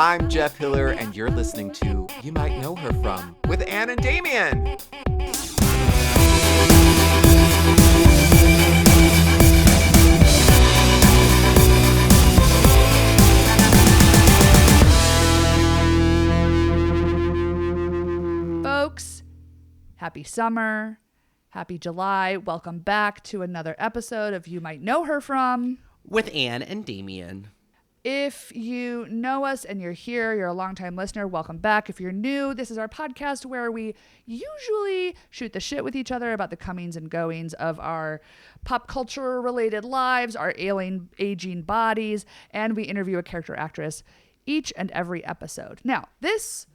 I'm Jeff Hiller, and you're listening to You Might Know Her From with Ann and Damian. Folks, happy summer, happy July. Welcome back to another episode of You Might Know Her From with Ann and Damian. If you know us and you're here, you're a longtime listener, welcome back. If you're new, this is our podcast where we usually shoot the shit with each other about the comings and goings of our pop culture related lives, our aging bodies, and we interview a character actress each and every episode. Now, this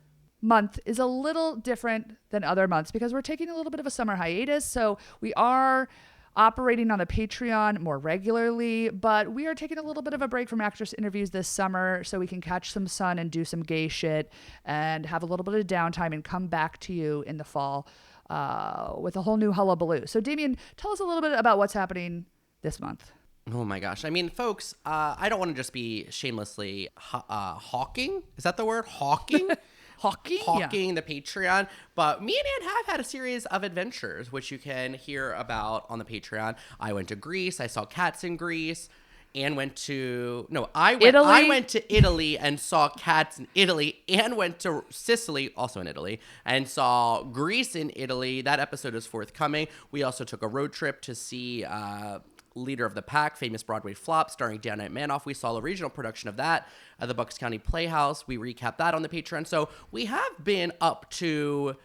month is a little different than other months because we're taking a little bit of a summer hiatus. So we are operating on the Patreon more regularly, but we are taking a little bit of a break from actress interviews this summer so we can catch some sun and do some gay shit and have a little bit of downtime and come back to you in the fall with a whole new hullabaloo. So Damian, tell us a little bit about what's happening this month. Oh my gosh. I mean, folks, I don't want to just be shamelessly hawking. Is that the word? Hawking? Hawking the Patreon. But me and Ann have had a series of adventures, which you can hear about on the Patreon. I went to Greece. I saw cats in Greece. Ann went to... No, I went to Italy and saw cats in Italy. Ann went to Sicily, also in Italy, and saw Greece in Italy. That episode is forthcoming. We also took a road trip to see... Leader of the Pack, famous Broadway flop starring Dan Manoff. We saw a regional production of that at the Bucks County Playhouse. We recapped that on the Patreon. So we have been up to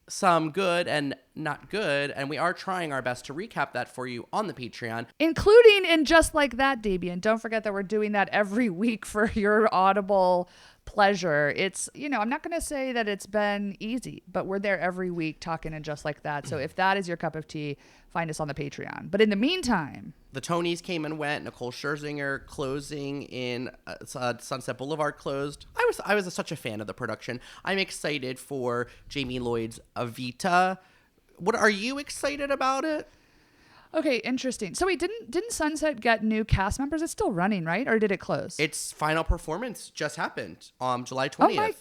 some good and not good, and we are trying our best to recap that for you on the Patreon. Including in Just Like That, Damian. Don't forget that we're doing that every week for your audible pleasure. It's, I'm not going to say that it's been easy, but we're there every week talking in Just Like That. So if that is your cup of tea, find us on the Patreon. But in the meantime, the Tonys came and went. Nicole Scherzinger closing in Sunset Boulevard closed. I was such a fan of the production. I'm excited for Jamie Lloyd's Evita. What are you excited about it? Okay, interesting. So wait, didn't Sunset get new cast members? It's still running, right? Or did it close? Its final performance just happened on July 20th.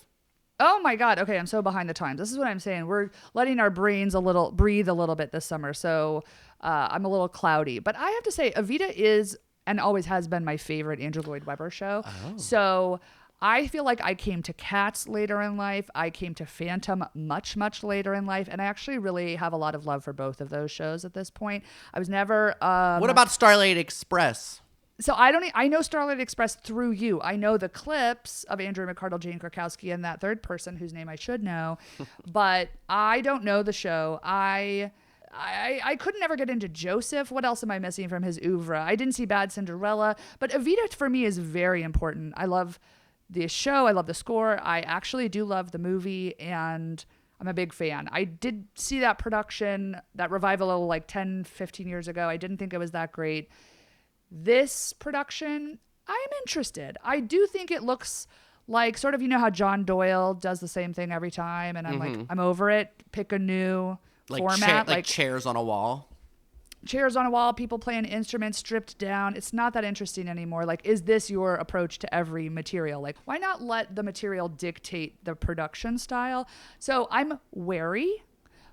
Oh my God. Okay, I'm so behind the times. This is what I'm saying. We're letting our brains breathe a little bit this summer. So I'm a little cloudy. But I have to say, Evita is and always has been my favorite Andrew Lloyd Webber show. Oh. So I feel like I came to Cats later in life. I came to Phantom much, much later in life. And I actually really have a lot of love for both of those shows at this point. I was never... what about Starlight Express? So I know Starlight Express through you. I know the clips of Andrea, McArdle, Jane Krakowski, and that third person whose name I should know. But I don't know the show. I couldn't ever get into Joseph. What else am I missing from his oeuvre? I didn't see Bad Cinderella. But Evita for me is very important. I love the show. I love the score. I actually do love the movie, and I'm a big fan. I did see that production, that revival like 10, 15 years ago. I didn't think it was that great. This production, I am interested. I do think it looks like sort of, how John Doyle does the same thing every time. And I'm like, I'm over it. Pick a new format. Like chairs on a wall. Chairs on a wall, people playing instruments stripped down. It's not that interesting anymore. Like, is this your approach to every material? Like, why not let the material dictate the production style? So I'm wary,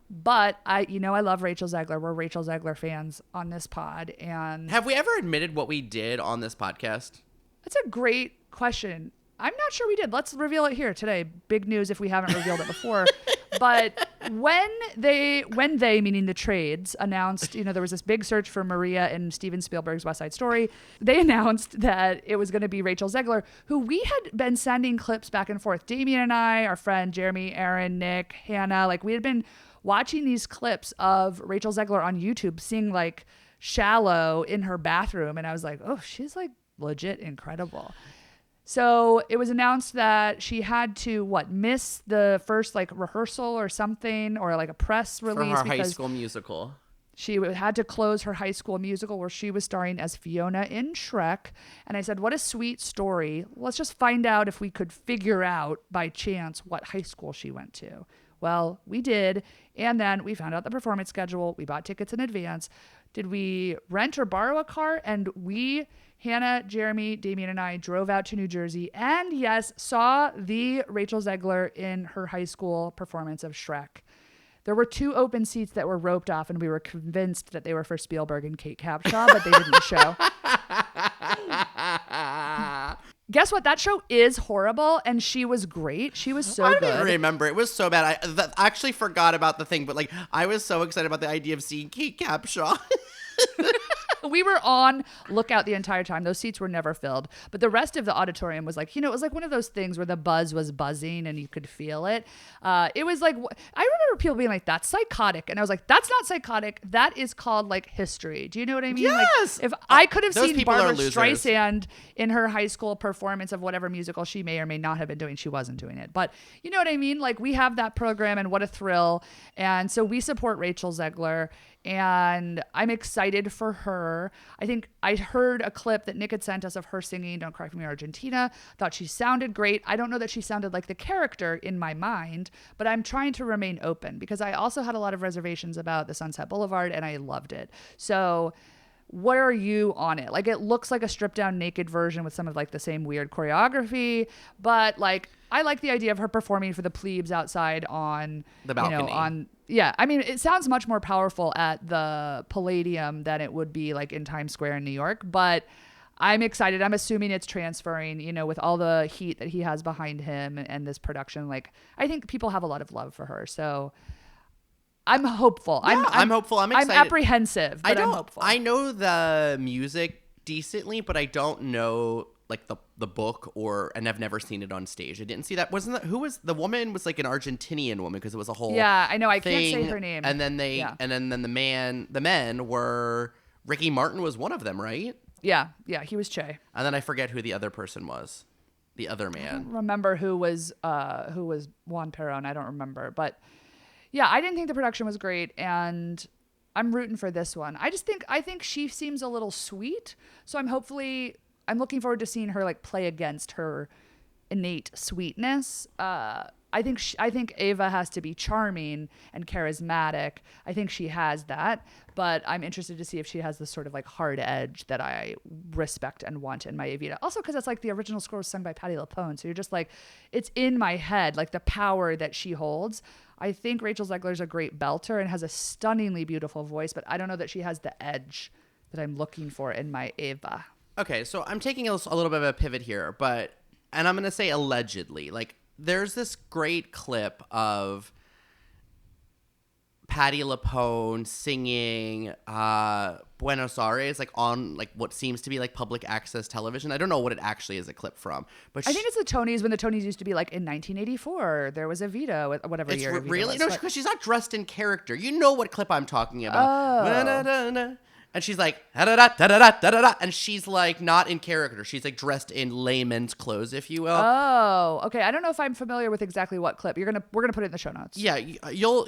but I love Rachel Zegler. We're Rachel Zegler fans on this pod. And have we ever admitted what we did on this podcast? That's a great question. I'm not sure we did. Let's reveal it here today. Big news if we haven't revealed it before. But when they, meaning the trades, announced, there was this big search for Maria in Steven Spielberg's West Side Story, they announced that it was going to be Rachel Zegler, who we had been sending clips back and forth. Damian and I, our friend Jeremy, Aaron, Nick, Hannah, we had been watching these clips of Rachel Zegler on YouTube sing Shallow in her bathroom. And I was like, oh, she's legit incredible. So it was announced that she had to miss the first rehearsal or something, or a press release for her high school musical. She had to close her high school musical where she was starring as Fiona in Shrek. And I said, what a sweet story. Let's just find out if we could figure out by chance what high school she went to. Well, we did. And then we found out the performance schedule. We bought tickets in advance. Did we rent or borrow a car? And we Hannah, Jeremy, Damian, and I drove out to New Jersey and, yes, saw the Rachel Zegler in her high school performance of Shrek. There were 2 open seats that were roped off, and we were convinced that they were for Spielberg and Kate Capshaw, but they didn't show. Guess what? That show is horrible, and she was great. She was so good. I don't remember. It was so bad. I actually forgot about the thing, but like I was so excited about the idea of seeing Kate Capshaw. We were on lookout the entire time. Those seats were never filled. But the rest of the auditorium was like, it was like one of those things where the buzz was buzzing and you could feel it. It was like, I remember people being like, that's psychotic. And I was like, that's not psychotic. That is called like history. Do you know what I mean? Yes. Like, if I could have Those seen people are Barbara losers. Streisand in her high school performance of whatever musical she may or may not have been doing, she wasn't doing it. But you know what I mean? Like, we have that program, and what a thrill. And so we support Rachel Zegler. And I'm excited for her. I think I heard a clip that Nick had sent us of her singing Don't Cry For Me, Argentina. Thought she sounded great. I don't know that she sounded like the character in my mind, but I'm trying to remain open because I also had a lot of reservations about the Sunset Boulevard, and I loved it. So what are you on it? Like, it looks like a stripped down naked version with some of like the same weird choreography, but like, I like the idea of her performing for the plebes outside on the balcony. Yeah, I mean, it sounds much more powerful at the Palladium than it would be like in Times Square in New York, but I'm excited. I'm assuming it's transferring, with all the heat that he has behind him and this production. Like, I think people have a lot of love for her. So I'm hopeful. Yeah, I'm hopeful. I'm excited. I'm apprehensive, but I'm hopeful. I know the music decently, but I don't know like the book and I've never seen it on stage. I didn't see that. Who was the woman? Was like an Argentinian woman because it was a whole I know. I thing. can't say her name. And then the men were Ricky Martin was one of them, right? Yeah, he was Che. And then I forget who the other person was. The other man. I don't remember who was Juan Perón. I don't remember, but yeah, I didn't think the production was great, and I'm rooting for this one. I think she seems a little sweet, so I'm looking forward to seeing her like play against her innate sweetness. I think Ava has to be charming and charismatic. I think she has that, but I'm interested to see if she has this sort of like hard edge that I respect and want in my Evita. Also, because it's like the original score was sung by Patti LuPone, so you're just like, it's in my head, like the power that she holds. I think Rachel Zegler's a great belter and has a stunningly beautiful voice, but I don't know that she has the edge that I'm looking for in my Ava. Okay, so I'm taking a little bit of a pivot here, and I'm going to say allegedly. Like, there's this great clip of Patti LuPone singing Buenos Aires, like on like what seems to be like public access television. I don't know what it actually is a clip from, but I think it's the Tonys, when the Tonys used to be like in 1984. There was Evita, whatever year. Evita Really? was, No, because she's not dressed in character. You know what clip I'm talking about. Oh. And she's like, da-da-da-da-da-da-da-da, and she's like not in character. She's like dressed in layman's clothes, if you will. Oh, okay. I don't know if I'm familiar with exactly what clip. We're gonna put it in the show notes. Yeah,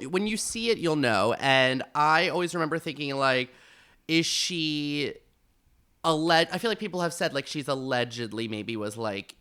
when you see it, you'll know. And I always remember thinking like, is she I feel like people have said like she's allegedly maybe was like,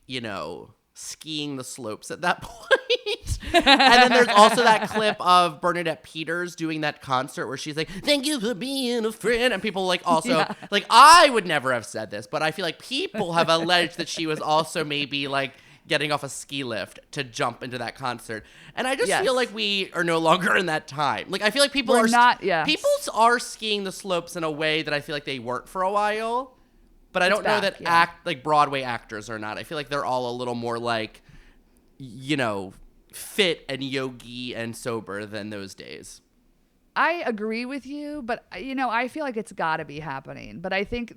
skiing the slopes at that point. And then there's also that clip of Bernadette Peters doing that concert where she's like, thank you for being a friend. And people like also, like, I would never have said this, but I feel like people have alleged that she was also maybe like getting off a ski lift to jump into that concert. And I just feel like we are no longer in that time. Like, I feel like people people are skiing the slopes in a way that I feel like they weren't for a while. But I don't know that Broadway actors are not. I feel like they're all a little more like, fit and yogi and sober than those days. I agree with you, but I feel like it's got to be happening. But I think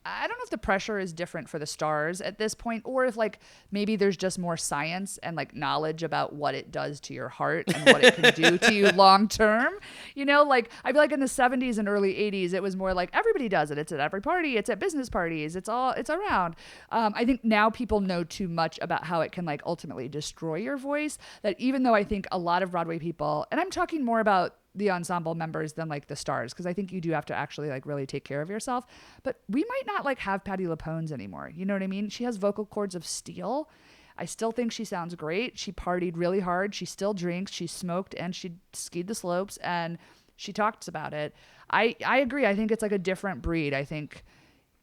I don't know if the pressure is different for the stars at this point, or if like maybe there's just more science and like knowledge about what it does to your heart and what it can do to you long term. Like I feel like in the 70s and early 80s, it was more like everybody does it. It's at every party. It's at business parties. It's around. I think now people know too much about how it can like ultimately destroy your voice, that even though I think a lot of Broadway people, and I'm talking more about the ensemble members than like the stars, because I think you do have to actually like really take care of yourself, but we might not like have Patti LuPone's anymore. You know what I mean? She has vocal cords of steel. I still think she sounds great. She partied really hard. She still drinks. She smoked and she skied the slopes and she talks about it. I agree. I think it's like a different breed. I think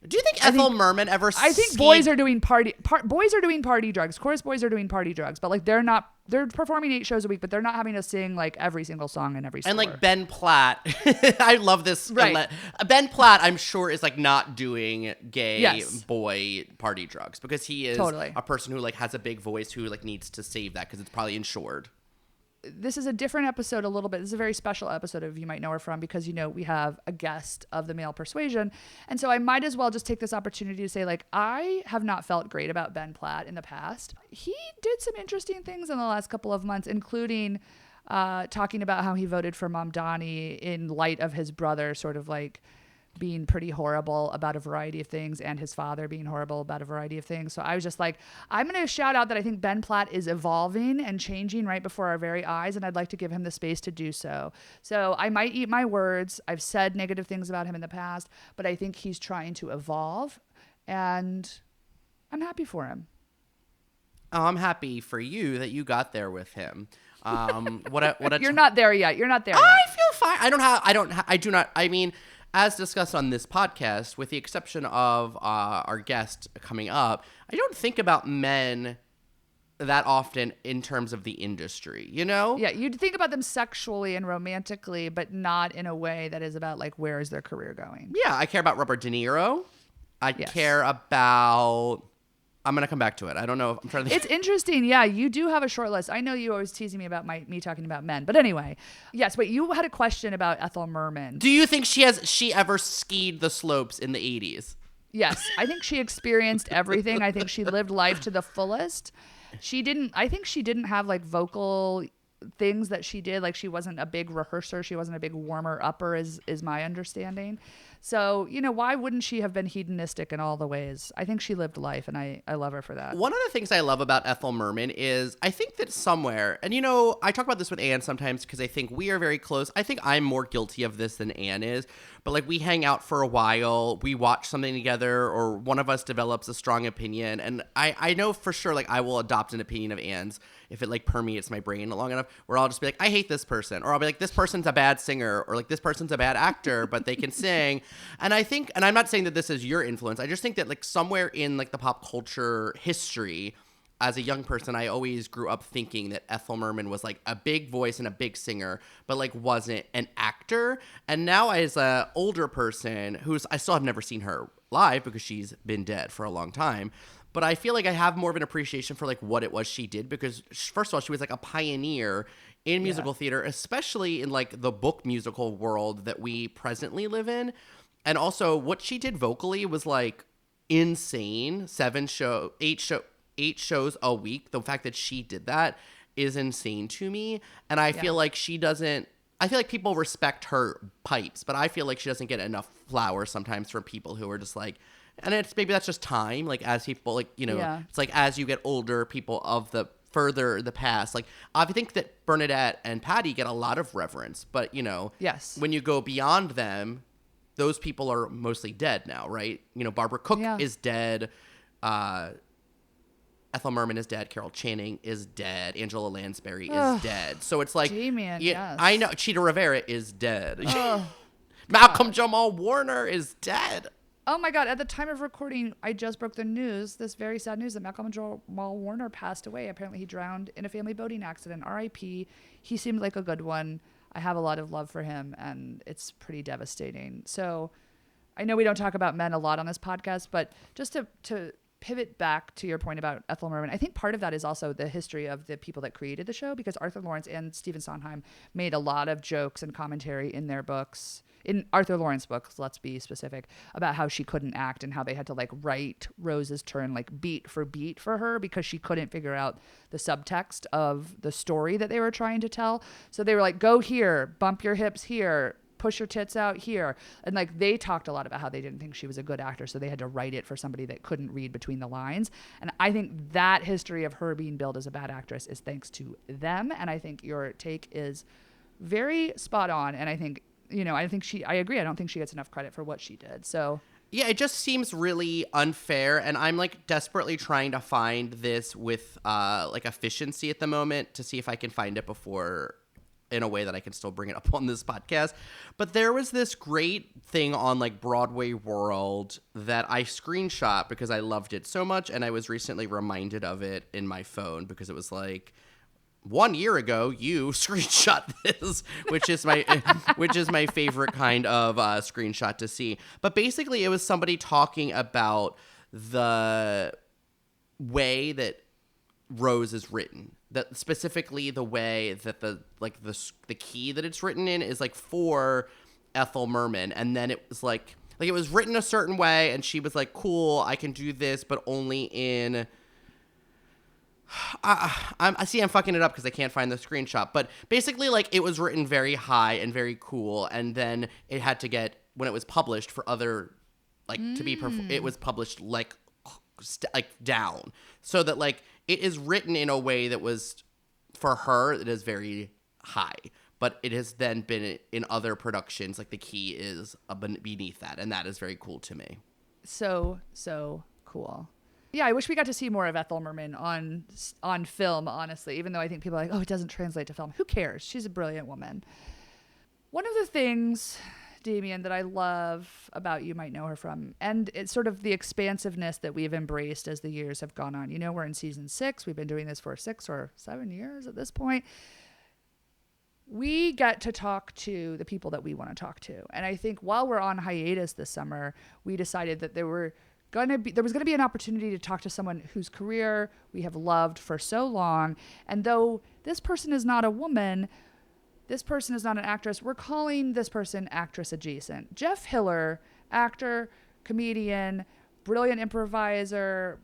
Do you think Ethel Merman ever I think boys are doing party drugs. Chorus boys are doing party drugs, but like they're performing 8 shows a week, but they're not having to sing like every single song in every store. And like Ben Platt, I love this. Right. Ben Platt, I'm sure, is like not doing gay boy party drugs because he is a person who like has a big voice who like needs to save that because it's probably insured. This is a different episode a little bit. This is a very special episode of You Might Know Her From because, you know, we have a guest of the male persuasion. And so I might as well just take this opportunity to say, like, I have not felt great about Ben Platt in the past. He did some interesting things in the last couple of months, including talking about how he voted for Mom Donnie in light of his brother sort of like being pretty horrible about a variety of things and his father being horrible about a variety of things. So I was just like, I'm going to shout out that I think Ben Platt is evolving and changing right before our very eyes, and I'd like to give him the space to do so. So I might eat my words. I've said negative things about him in the past, but I think he's trying to evolve, and I'm happy for him. Oh, I'm happy for you that you got there with him. You're not there yet. You're not there. I feel fine. I mean, as discussed on this podcast, with the exception of our guest coming up, I don't think about men that often in terms of the industry, you know? Yeah, you'd think about them sexually and romantically, but not in a way that is about, like, where is their career going? Yeah, I care about Robert De Niro. I care about... I'm going to come back to it. I don't know if I'm trying to think. It's interesting. Yeah, you do have a short list. I know you always teasing me about me talking about men. But anyway, yes, but you had a question about Ethel Merman. Do you think she ever skied the slopes in the 80s? Yes, I think she experienced everything. I think she lived life to the fullest. I think she didn't have like vocal things that she did. Like she wasn't a big rehearser. She wasn't a big warmer upper is my understanding. So, you know, why wouldn't she have been hedonistic in all the ways? I think she lived life, and I love her for that. One of the things I love about Ethel Merman is I think that somewhere, and, you know, I talk about this with Anne sometimes because I think we are very close. I think I'm more guilty of this than Anne is. But, like, we hang out for a while, we watch something together, or one of us develops a strong opinion. And I know for sure, like, I will adopt an opinion of Anne's if it, like, permeates my brain long enough, where I'll just be like, I hate this person. Or I'll be like, this person's a bad singer. Or, like, this person's a bad actor, but they can sing. And I think, and I'm not saying that this is your influence, I just think that, like, somewhere in, like, the pop culture history, as a young person, I always grew up thinking that Ethel Merman was like a big voice and a big singer, but like wasn't an actor. And now as an older person I still have never seen her live because she's been dead for a long time. But I feel like I have more of an appreciation for like what it was she did because first of all, she was like a pioneer in musical theater, especially in like the book musical world that we presently live in. And also what she did vocally was like insane. 8 shows a week. The fact that she did that is insane to me. And I feel like I feel like people respect her pipes, but I feel like she doesn't get enough flowers sometimes from people who are just like, and maybe that's just time. Like as people like, you know, it's like as you get older, people of the further the past, like I think that Bernadette and Patty get a lot of reverence, but you know, when you go beyond them, those people are mostly dead now, right? You know, Barbara Cook is dead. Ethel Merman is dead. Carol Channing is dead. Angela Lansbury is dead. So it's like, Damian, yes. I know. Cheetah Rivera is dead. Malcolm Jamal Warner is dead. Oh my God. At the time of recording, I just broke the news, this very sad news that Malcolm Jamal Warner passed away. Apparently he drowned in a family boating accident. R.I.P. He seemed like a good one. I have a lot of love for him, and it's pretty devastating. So I know we don't talk about men a lot on this podcast, but just to pivot back to your point about Ethel Merman, I think part of that is also the history of the people that created the show, because Arthur Lawrence and Stephen Sondheim made a lot of jokes and commentary in their books, in Arthur Lawrence books, let's be specific, about how she couldn't act and how they had to like write Rose's turn like beat for her because she couldn't figure out the subtext of the story that they were trying to tell. So they were like, go here, bump your hips here, push your tits out here. And like they talked a lot about how they didn't think she was a good actor, so they had to write it for somebody that couldn't read between the lines. And I think that history of her being billed as a bad actress is thanks to them. And I think your take is very spot on. And I think, you know, I agree. I don't think she gets enough credit for what she did. So yeah, it just seems really unfair, and I'm like desperately trying to find this with like efficiency at the moment to see if I can find it before in a way that I can still bring it up on this podcast. But there was this great thing on like Broadway World that I screenshot because I loved it so much. And I was recently reminded of it in my phone because it was like, 1 year ago, you screenshot this, which is my favorite kind of screenshot to see. But basically, it was somebody talking about the way that Rose is written. That specifically the way that the key that it's written in is like for Ethel Merman, and then it was like it was written a certain way, and she was like, "Cool, I can do this, but only in." I see I'm fucking it up because I can't find the screenshot, but basically like it was written very high and very cool, and then it had to get, when it was published for other to be it was published like down, so that like it is written in a way that was for her it is very high, but it has then been in other productions like the key is beneath that, and that is very cool to me. So cool. Yeah, I wish we got to see more of Ethel Merman on film, honestly, even though I think people are like, oh, it doesn't translate to film. Who cares? She's a brilliant woman. One of the things, Damian, that I love about You Might Know Her From, and it's sort of the expansiveness that we've embraced as the years have gone on. You know, we're in season 6. We've been doing this for 6 or 7 years at this point. We get to talk to the people that we want to talk to. And I think while we're on hiatus this summer, we decided that there was going to be an opportunity to talk to someone whose career we have loved for so long. And though this person is not a woman, this person is not an actress, we're calling this person actress adjacent. Jeff Hiller, actor, comedian, brilliant improviser,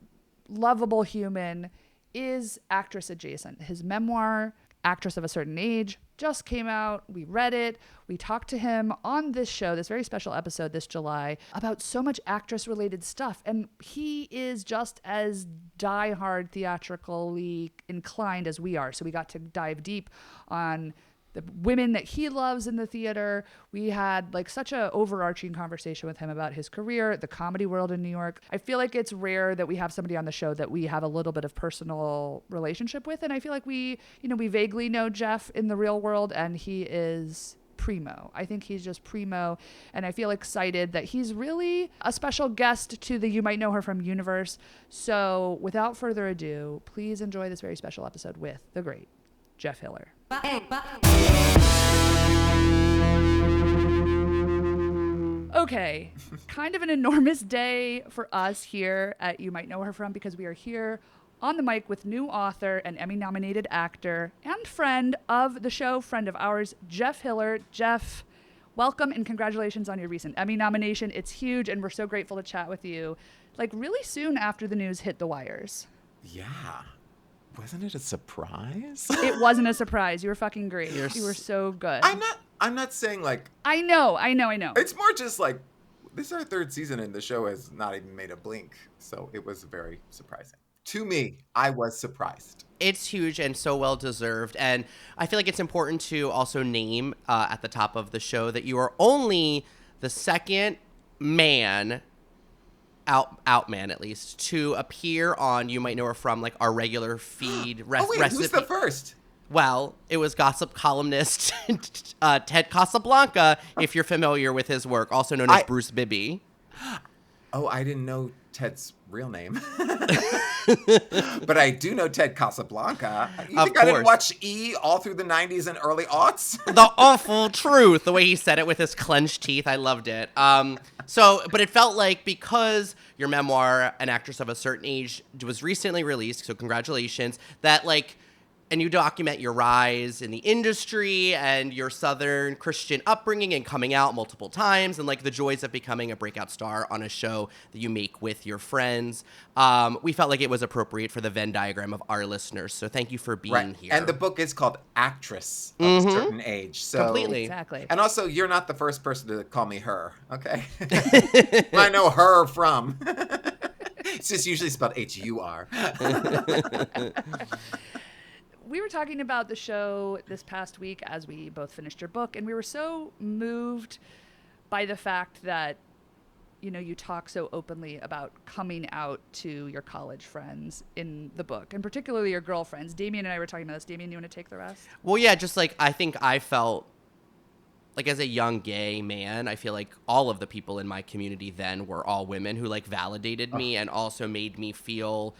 lovable human, is actress adjacent. His memoir, Actress of a Certain Age, just came out. We read it. We talked to him on this show, this very special episode this July, about so much actress-related stuff. And he is just as diehard theatrically inclined as we are. So we got to dive deep on the women that he loves in the theater. We had like such a overarching conversation with him about his career, the comedy world in New York. I feel like it's rare that we have somebody on the show that we have a little bit of personal relationship with. And I feel like we vaguely know Jeff in the real world, and he is primo. I think he's just primo. And I feel excited that he's really a special guest to the You Might Know Her From universe. So without further ado, please enjoy this very special episode with the great Jeff Hiller. Okay, kind of an enormous day for us here at You Might Know Her From, because we are here on the mic with new author and Emmy-nominated actor and friend of the show, friend of ours, Jeff Hiller. Jeff, welcome and congratulations on your recent Emmy nomination. It's huge, and we're so grateful to chat with you, like really soon after the news hit the wires. Yeah. Wasn't it a surprise? It wasn't a surprise. You were fucking great. You were so good. I'm not saying like... I know. It's more just like, this is our 3rd season and the show has not even made a blink. So it was very surprising. To me, I was surprised. It's huge and so well deserved. And I feel like it's important to also name at the top of the show that you are only the second man, out man at least, to appear on You Might Know Her From, like our regular feed. Who's the first? Well, it was gossip columnist Ted Casablanca, if you're familiar with his work, also known as Bruce Bibby. Oh, I didn't know Ted's real name. But I do know Ted Casablanca. You think I didn't watch E all through the 90s and early aughts? The awful truth. The way he said it with his clenched teeth. I loved it. But it felt like, because your memoir, An Actress of a Certain Age, was recently released, so congratulations, that like, and you document your rise in the industry and your Southern Christian upbringing and coming out multiple times, and like the joys of becoming a breakout star on a show that you make with your friends. We felt like it was appropriate for the Venn diagram of our listeners. So thank you for being here. And the book is called Actress of a Certain Age. So completely. Exactly. And also, you're not the first person to call me her, okay? I know her from. It's just usually spelled H-U-R. We were talking about the show this past week as we both finished your book, and we were so moved by the fact that you talk so openly about coming out to your college friends in the book, and particularly your girlfriends. Damian and I were talking about this. Damian, you want to take the rest? Well, yeah, just like I think I felt like as a young gay man, I feel like all of the people in my community then were all women who like validated me and also made me feel,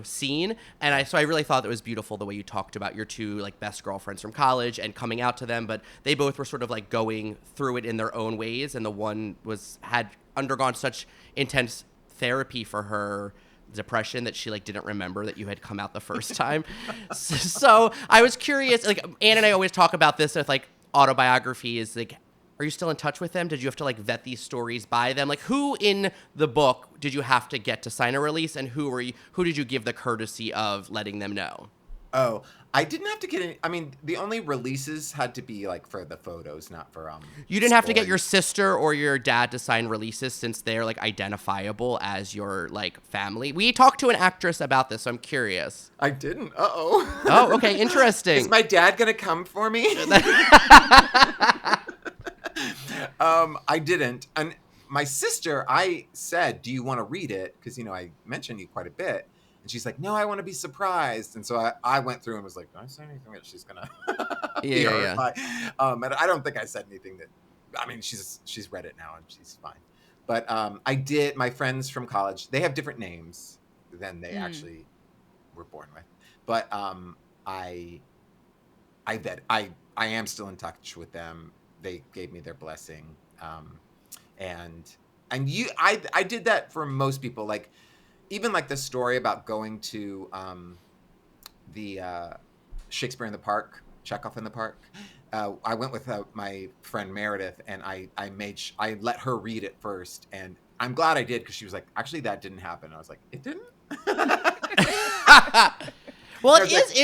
seen. And so I really thought it was beautiful the way you talked about your two like best girlfriends from college and coming out to them, but they both were sort of like going through it in their own ways. And the one had undergone such intense therapy for her depression that she like didn't remember that you had come out the first time. So I was curious, like Anne and I always talk about this with like autobiography is like, are you still in touch with them? Did you have to like vet these stories by them? Like who in the book did you have to get to sign a release, and who did you give the courtesy of letting them know? Oh, I didn't have to get any. I mean, the only releases had to be like for the photos, not for You didn't have to get your sister or your dad to sign releases since they're like identifiable as your like family. We talked to an actress about this, so I'm curious. I didn't. Uh-oh. Oh, okay, interesting. Is my dad gonna come for me? I didn't. And my sister, I said, "Do you want to read it?" Because I mentioned you quite a bit. And she's like, "No, I want to be surprised." And so I went through and was like, "Did I say anything that she's gonna be horrified?" And I don't think I said anything that. I mean, she's read it now and she's fine. But I did. My friends from college, they have different names than they actually were born with. But I am still in touch with them. They gave me their blessing, and I did that for most people. Like even like the story about going to the Shakespeare in the Park, Chekhov in the Park. I went with my friend Meredith, and I let her read it first, and I'm glad I did because she was like, "Actually, that didn't happen." I was like, "It didn't." Well, it is.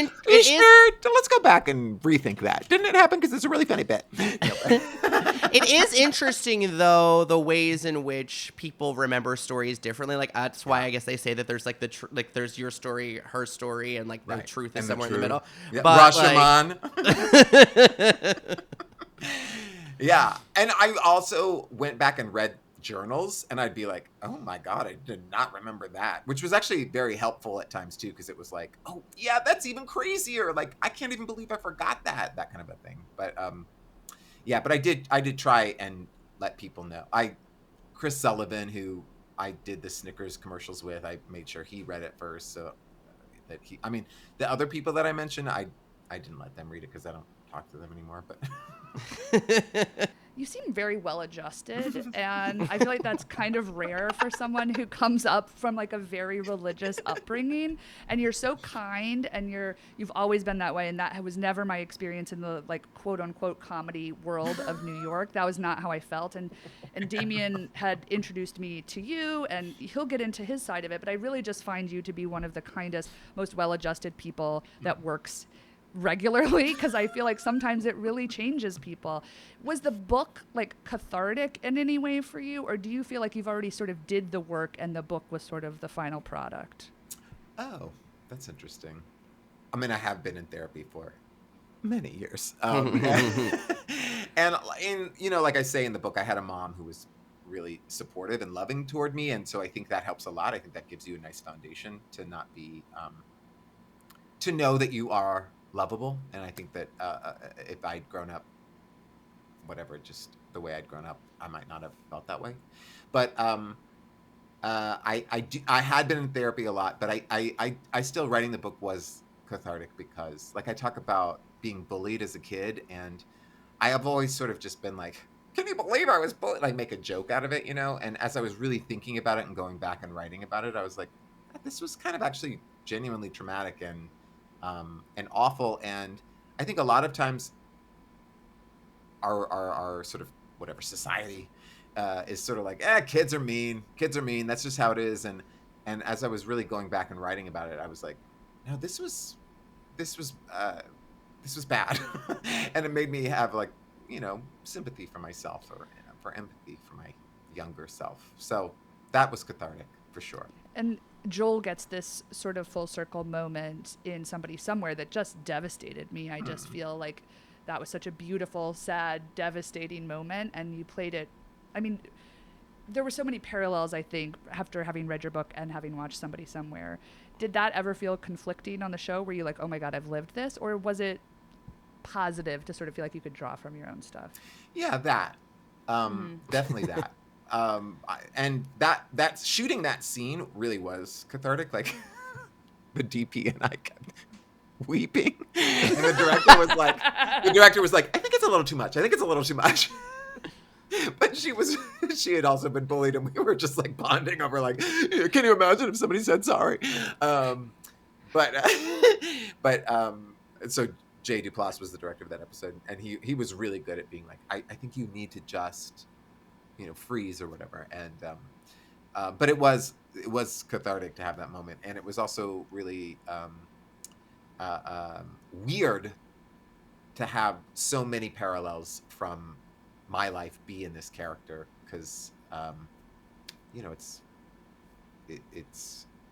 Let's go back and rethink that. Didn't it happen? Because it's a really funny bit. It is interesting, though, the ways in which people remember stories differently. Like that's why I guess they say that there's like there's your story, her story, and like the truth is somewhere in the middle. Yeah. But Rashomon. Yeah, and I also went back and read journals, and I'd be like, "Oh my god, I did not remember that," which was actually very helpful at times too, because it was like, "Oh yeah, that's even crazier. Like I can't even believe I forgot that kind of a thing." But yeah, but I did try and let people know. Chris Sullivan, who I did the Snickers commercials with, I made sure he read it first, so that the other people that I mentioned, I didn't let them read it because I don't talk to them anymore. But you seem very well adjusted, and I feel like that's kind of rare for someone who comes up from like a very religious upbringing. And you're so kind, and you've always been that way, and that was never my experience in the like quote unquote comedy world of New York. That was not how I felt. And Damian had introduced me to you, and he'll get into his side of it, but I really just find you to be one of the kindest, most well-adjusted people that works regularly, because I feel like sometimes it really changes people. Was the book like cathartic in any way for you, or do you feel like you've already sort of did the work and the book was sort of the final product? Oh, that's interesting. I mean, I have been in therapy for many years. And like I say in the book, I had a mom who was really supportive and loving toward me, and so I think that helps a lot. I think that gives you a nice foundation to not be to know that you are lovable. And I think that if I'd grown up, whatever, just the way I'd grown up, I might not have felt that way. But I had been in therapy a lot, but I still, writing the book was cathartic because, like, I talk about being bullied as a kid, and I have always sort of just been like, "Can you believe I was bullied?" Like, make a joke out of it, And as I was really thinking about it and going back and writing about it, I was like, this was kind of actually genuinely traumatic and awful. And I think a lot of times our sort of whatever society is sort of like, kids are mean. That's just how it is. And as I was really going back and writing about it, I was like, no, this was bad. And it made me have like, sympathy for myself, or for empathy for my younger self. So that was cathartic for sure. And Joel gets this sort of full circle moment in Somebody Somewhere that just devastated me. I just feel like that was such a beautiful, sad, devastating moment, and you played it. I mean, there were so many parallels, I think, after having read your book and having watched Somebody Somewhere. Did that ever feel conflicting on the show? Were you like, oh my God, I've lived this? Or was it positive to sort of feel like you could draw from your own stuff? Yeah, that. Definitely that. And that shooting that scene really was cathartic. Like the DP and I kept weeping, and the director was like, I think it's a little too much. But she had also been bullied, and we were just like bonding over like, can you imagine if somebody said sorry? So Jay Duplass was the director of that episode, and he was really good at being like, I think you need to just, freeze or whatever. And but it was cathartic to have that moment, and it was also really weird to have so many parallels from my life be in this character, because it's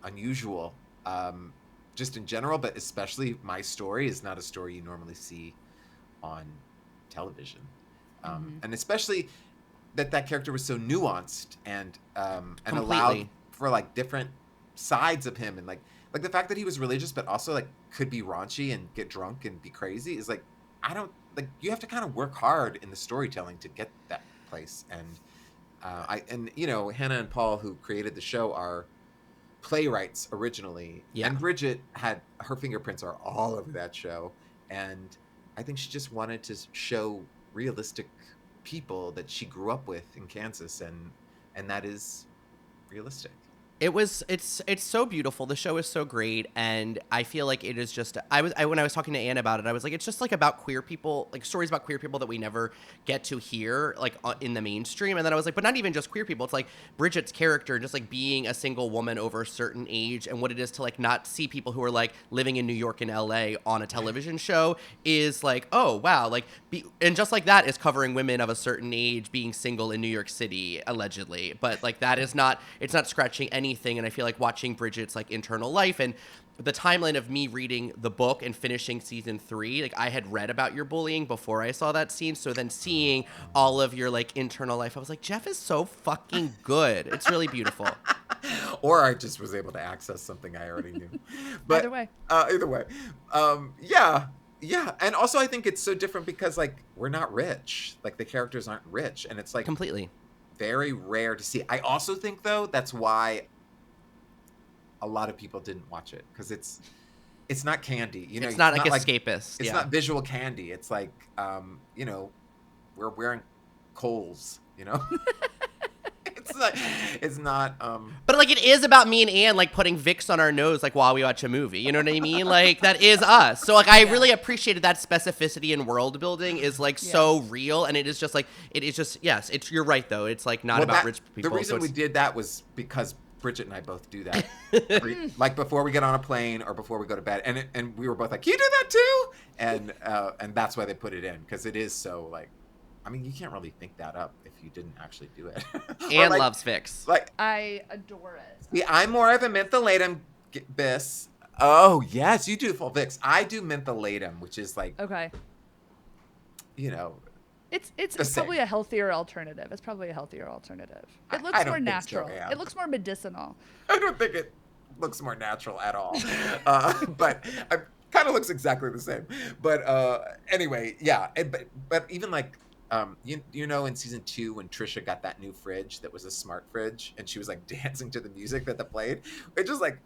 unusual, just in general, but especially my story is not a story you normally see on television. And especially that character was so nuanced and allowed for like different sides of him, and like the fact that he was religious but also like could be raunchy and get drunk and be crazy is like, you have to kind of work hard in the storytelling to get that place. And Hannah and Paul, who created the show, are playwrights originally. Yeah. And Bridget had her fingerprints are all over that show. And I think she just wanted to show realistic people that she grew up with in Kansas, and that is realistic. It's so beautiful. The show is so great, and I feel like it is just. When I was talking to Anne about it, I was like, it's just like about queer people, like stories about queer people that we never get to hear like in the mainstream. And then I was like, but not even just queer people. It's like Bridget's character, just like being a single woman over a certain age, and what it is to like not see people who are like living in New York and LA on a television show is like, oh wow, like and just like that is covering women of a certain age being single in New York City allegedly, but like that is not. It's not scratching anything. And I feel like watching Bridget's like internal life and the timeline of me reading the book and finishing season 3, like I had read about your bullying before I saw that scene. So then seeing all of your like internal life, I was like, Jeff is so fucking good. It's really beautiful. Or I just was able to access something I already knew. But either way. Yeah. And also I think it's so different because like we're not rich. Like the characters aren't rich, and it's like completely very rare to see. I also think though that's why a lot of people didn't watch it, because it's not candy, it's not like escapist. It's not visual candy. It's like we're wearing Kohl's, it's not but like it is about me and Anne like putting Vicks on our nose like while we watch a movie, you know what I mean? Like that is us. So like I really appreciated that specificity in world building is like so real, and it is just like yes, you're right though, it's like not about rich people. The reason we did that was because Bridget and I both do that. Like before we get on a plane or before we go to bed, and we were both like, you do that too? And that's why they put it in, because it is so like, I mean, you can't really think that up if you didn't actually do it. Anne loves Vicks. Like I adore it. See, I'm more of a mentholatum bis. Oh yes, you do full Vicks. I do mentholatum, which is like It's probably a healthier alternative. It looks more natural. So, yeah. It looks more medicinal. I don't think it looks more natural at all. But it kind of looks exactly the same. But anyway, yeah. But even like, in season 2 when Trisha got that new fridge that was a smart fridge, and she was like dancing to the music that they played, it just like,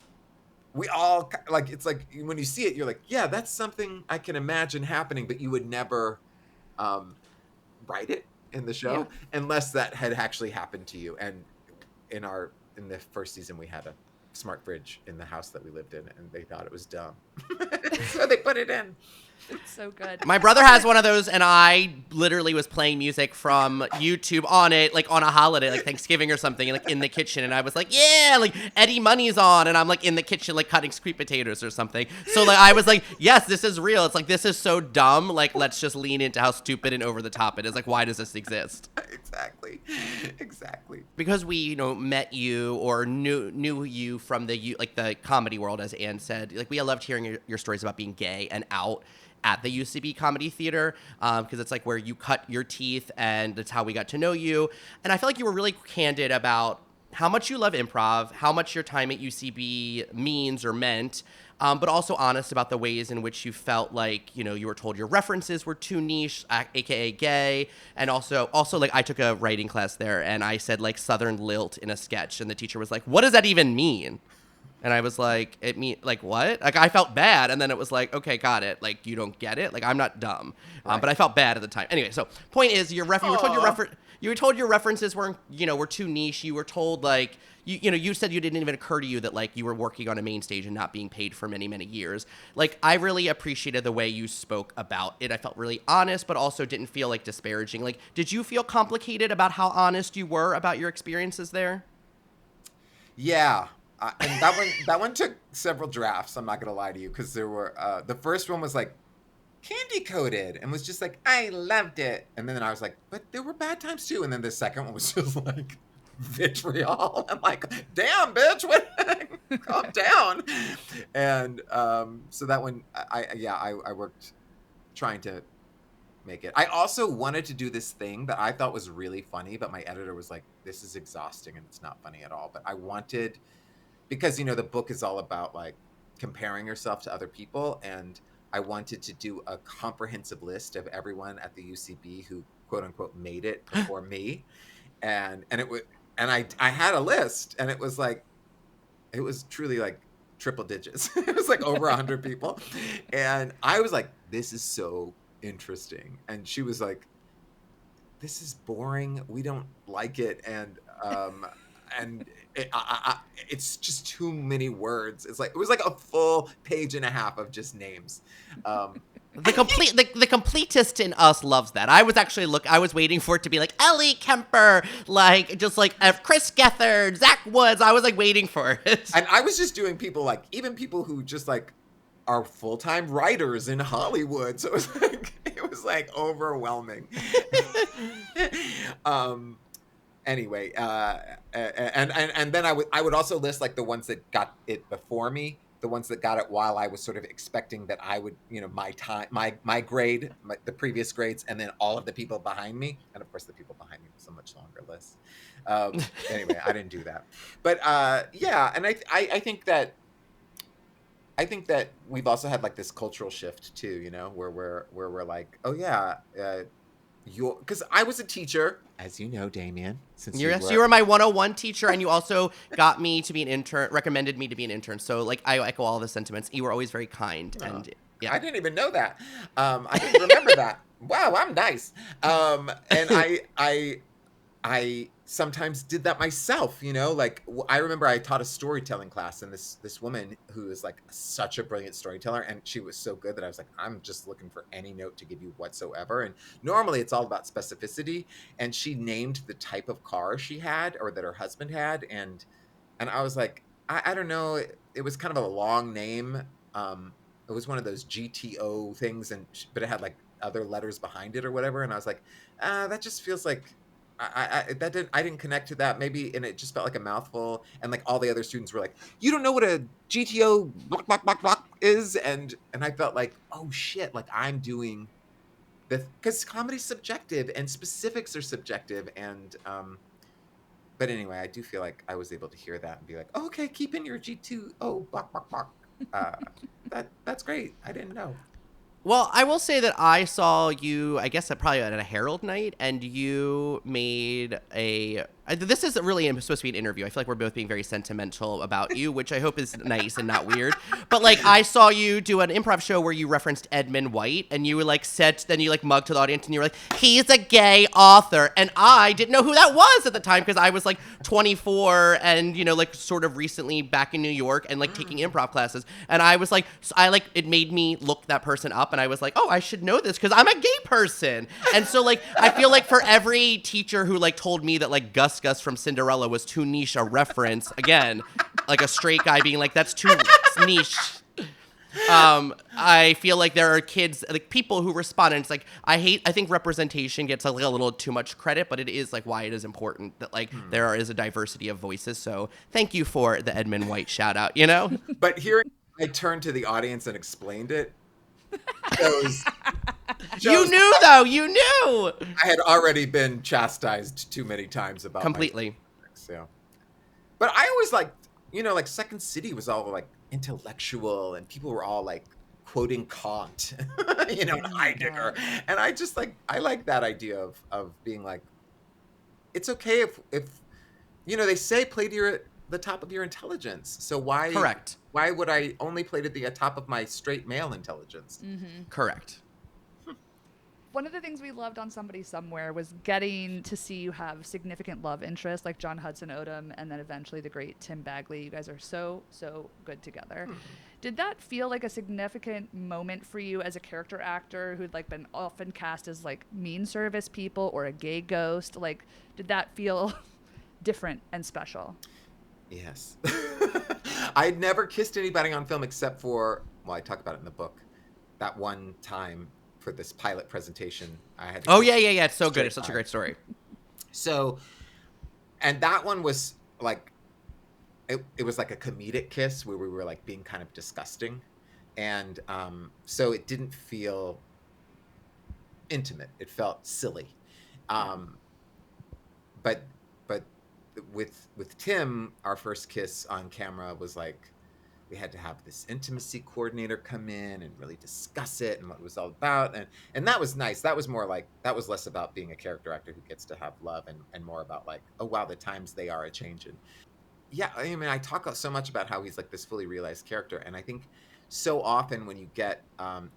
we all like, it's like when you see it, you're like, yeah, that's something I can imagine happening, but you would never write it in the show unless that had actually happened to you. And in the first season, we had a smart fridge in the house that we lived in, and they thought it was dumb. So they put it in. It's so good. My brother has one of those, and I literally was playing music from YouTube on it, like on a holiday, like Thanksgiving or something, like in the kitchen, and I was like, yeah, like Eddie Money's on, and I'm like in the kitchen, like cutting sweet potatoes or something. So like I was like, yes, this is real. It's like, this is so dumb. Like, let's just lean into how stupid and over the top it is. Like, why does this exist? Exactly. Because we, met you or knew you from the comedy world, as Anne said. Like, we loved hearing your stories about being gay and out at the UCB Comedy Theater, because it's like where you cut your teeth, and that's how we got to know you. And I feel like you were really candid about how much you love improv, how much your time at UCB means or meant, but also honest about the ways in which you felt like, you were told your references were too niche, aka gay. And also like, I took a writing class there, and I said like Southern lilt in a sketch, and the teacher was like, what does that even mean? And I was like, it mean like what? Like, I felt bad, and then it was like, okay, got it. Like, you don't get it. Like, I'm not dumb, right. But I felt bad at the time. Anyway, so point is, you were told your references weren't, were too niche. You were told like, you said you didn't even occur to you that like you were working on a main stage and not being paid for many, many years. Like, I really appreciated the way you spoke about it. I felt really honest, but also didn't feel like disparaging. Like, did you feel complicated about how honest you were about your experiences there? Yeah. And that one took several drafts. I'm not gonna lie to you, because there were the first one was like candy coated and was just like, I loved it, and then I was like, but there were bad times too. And then the second one was just like vitriol. I'm like, damn, bitch, what? Calm down. And so that one, I worked trying to make it. I also wanted to do this thing that I thought was really funny, but my editor was like, this is exhausting and it's not funny at all. But I wanted, because the book is all about like comparing yourself to other people, and I wanted to do a comprehensive list of everyone at the UCB who quote unquote made it before me, and it was, and I had a list, and it was truly like triple digits. It was like over 100 people, and I was like, this is so interesting, and she was like, this is boring, we don't like it, and it's just too many words. It was like a full page and a half of just names. The completist in us loves that. I was waiting for it to be like Ellie Kemper, like just like Chris Gethard, Zach Woods. I was like waiting for it. And I was just doing people like, even people who just like are full-time writers in Hollywood. So it was like overwhelming. Anyway, and then I would also list like the ones that got it before me, the ones that got it while I was sort of expecting that I would, my grade, the previous grades, and then all of the people behind me, and of course the people behind me was a much longer list. Anyway, I didn't do that, but yeah, and I think that we've also had like this cultural shift too, where we're like, oh yeah, because I was a teacher, as you know, Damian. Since you were my 101 teacher, and you also got me to be an intern, recommended me to be an intern. So like, I echo all the sentiments. You were always very kind, and yeah. I didn't even know that. I didn't remember that. Wow, I'm nice. And I sometimes did that myself, like I remember I taught a storytelling class, and this woman who is like such a brilliant storyteller, and she was so good that I was like, I'm just looking for any note to give you whatsoever. And normally it's all about specificity, and she named the type of car she had, or that her husband had, and I was like, I don't know, it was kind of a long name. It was one of those GTO things, but it had like other letters behind it or whatever, and I was like, that just feels like I didn't connect to that, maybe, and it just felt like a mouthful. And like all the other students were like, you don't know what a GTO block is, and I felt like, oh shit, like I'm doing the, because comedy's subjective and specifics are subjective, and but anyway, I do feel like I was able to hear that and be like, oh, okay, keep in your G2O block. That's great. I didn't know. Well, I will say that I saw you, I guess, probably at a Herald night, and you made this is really supposed to be an interview. I feel like we're both being very sentimental about you, which I hope is nice and not weird. But like, I saw you do an improv show where you referenced Edmund White, and you were like then you like mugged to the audience, and you were like, he's a gay author. And I didn't know who that was at the time, because I was like 24 and, like sort of recently back in New York and like taking improv classes. And I was like, it made me look that person up, and I was like, oh, I should know this because I'm a gay person. And so like, I feel like for every teacher who like told me that like Gus from Cinderella was too niche a reference, again, like a straight guy being like, that's too niche. I feel like there are kids, like people who respond, and it's like I think representation gets like a little too much credit, but it is like why it is important that like there is a diversity of voices. So thank you for the Edmund White shout out, you know? But hearing I turned to the audience and explained it, you knew though, you knew. I had already been chastised too many times about completely. So, but I always like, like Second City was all like intellectual and people were all like quoting Kant, and Heidegger. And I just like, I like that idea of being like, it's okay if they say play to the top of your intelligence. So why? Correct. Why would I only play to the top of my straight male intelligence? Mm-hmm. Correct. One of the things we loved on Somebody Somewhere was getting to see you have significant love interests like John Hudson Odom and then eventually the great Tim Bagley. You guys are so good together. Did that feel like a significant moment for you as a character actor who'd like been often cast as like mean service people or a gay ghost? Like, did that feel different and special? Yes. I'd never kissed anybody on film except for, I talk about it in the book, that one time for this pilot presentation I had. Yeah. It's so good. It's such a great story. So, and that one was like, it was like a comedic kiss where we were like being kind of disgusting. And so it didn't feel intimate. It felt silly. But with Tim, our first kiss on camera was like, we had to have this intimacy coordinator come in and really discuss it and what it was all about. And that was nice. That was more like, that was less about being a character actor who gets to have love and more about like, oh, wow, the times they are a-changing. Yeah, I mean, I talk so much about how he's like this fully realized character. And I think so often when you get, when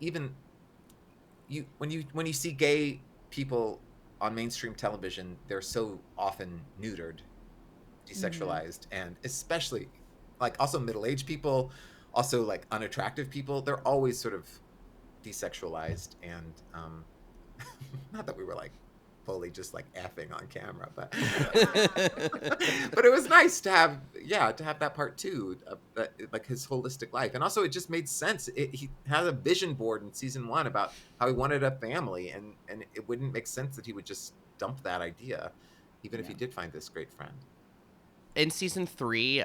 you see gay people on mainstream television, they're so often neutered, desexualized, and especially like also middle-aged people, also like unattractive people, they're always sort of desexualized. And not that we were like fully just like effing on camera, but but it was nice to have that part too, like his holistic life. And also it just made sense. He had a vision board in season 1 about how he wanted a family, and it wouldn't make sense that he would just dump that idea, even if he did find this great friend. In season 3,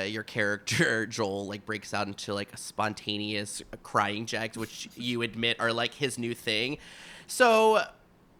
your character Joel like breaks out into like a spontaneous crying jags, which you admit are like his new thing. So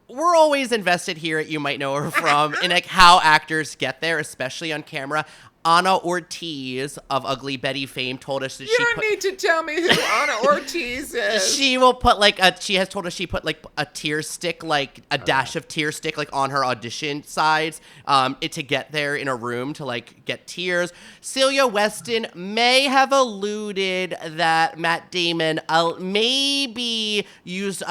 we're always invested here at You Might Know Her From in like how actors get there, especially on camera. Anna Ortiz of Ugly Betty fame told us that you don't need to tell me who Anna Ortiz is. She will put like she has told us she put like a tear stick, like a dash of tear stick, like on her audition sides, to get there in a room to like get tears. Celia Weston may have alluded that Matt Damon maybe used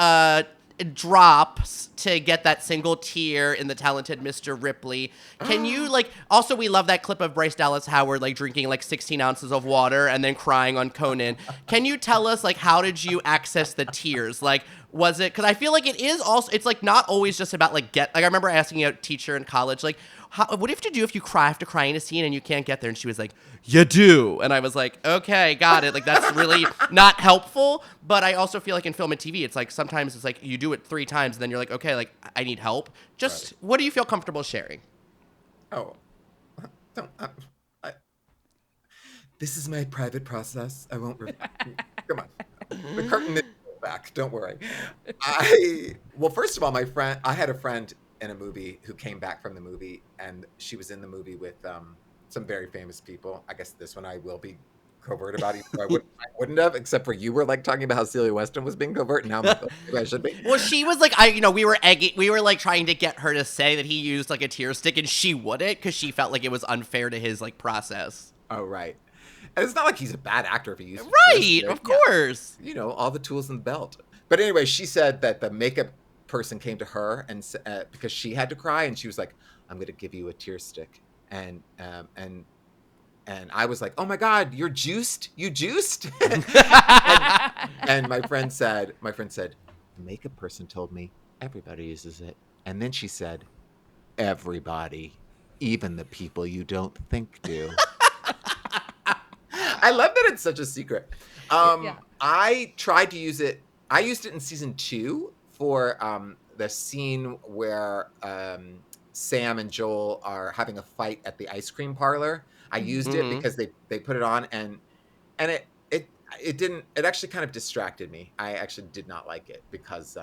drops to get that single tear in The Talented Mr. Ripley. Can you like, also we love that clip of Bryce Dallas Howard like drinking like 16 ounces of water and then crying on Conan. Can you tell us like how did you access the tears? Like, was it, because I feel like it is also, it's like not always just about like I remember asking a teacher in college like, what do you have to do if you have to cry in a scene and you can't get there? And she was like, you do. And I was like, okay, got it. Like, that's really not helpful. But I also feel like in film and TV, it's like sometimes it's like you do it 3 times and then you're like, okay, like I need help. Just What do you feel comfortable sharing? Oh, this is my private process. I won't. Come on. The curtain is back. Don't worry. Well, first of all, I had a friend in a movie who came back from the movie, and she was in the movie with some very famous people. I guess this one I will be covert about, even though I wouldn't have, except for you were like talking about how Celia Weston was being covert, and now maybe I should be. Well, she was like, we were like trying to get her to say that he used like a tear stick, and she wouldn't because she felt like it was unfair to his like process. Oh, right. And it's not like he's a bad actor if he uses right, of course. All the tools in the belt. But anyway, she said that the makeup person came to her and because she had to cry, and she was like, I'm going to give you a tear stick. And I was like, oh my God, you're juiced? You juiced? and my friend said, the makeup person told me everybody uses it. And then she said, everybody, even the people you don't think do. I love that it's such a secret. I tried to use it. I used it in season 2 for the scene where Sam and Joel are having a fight at the ice cream parlor. I used it because they put it on and it didn't. It actually kind of distracted me. I actually did not like it because.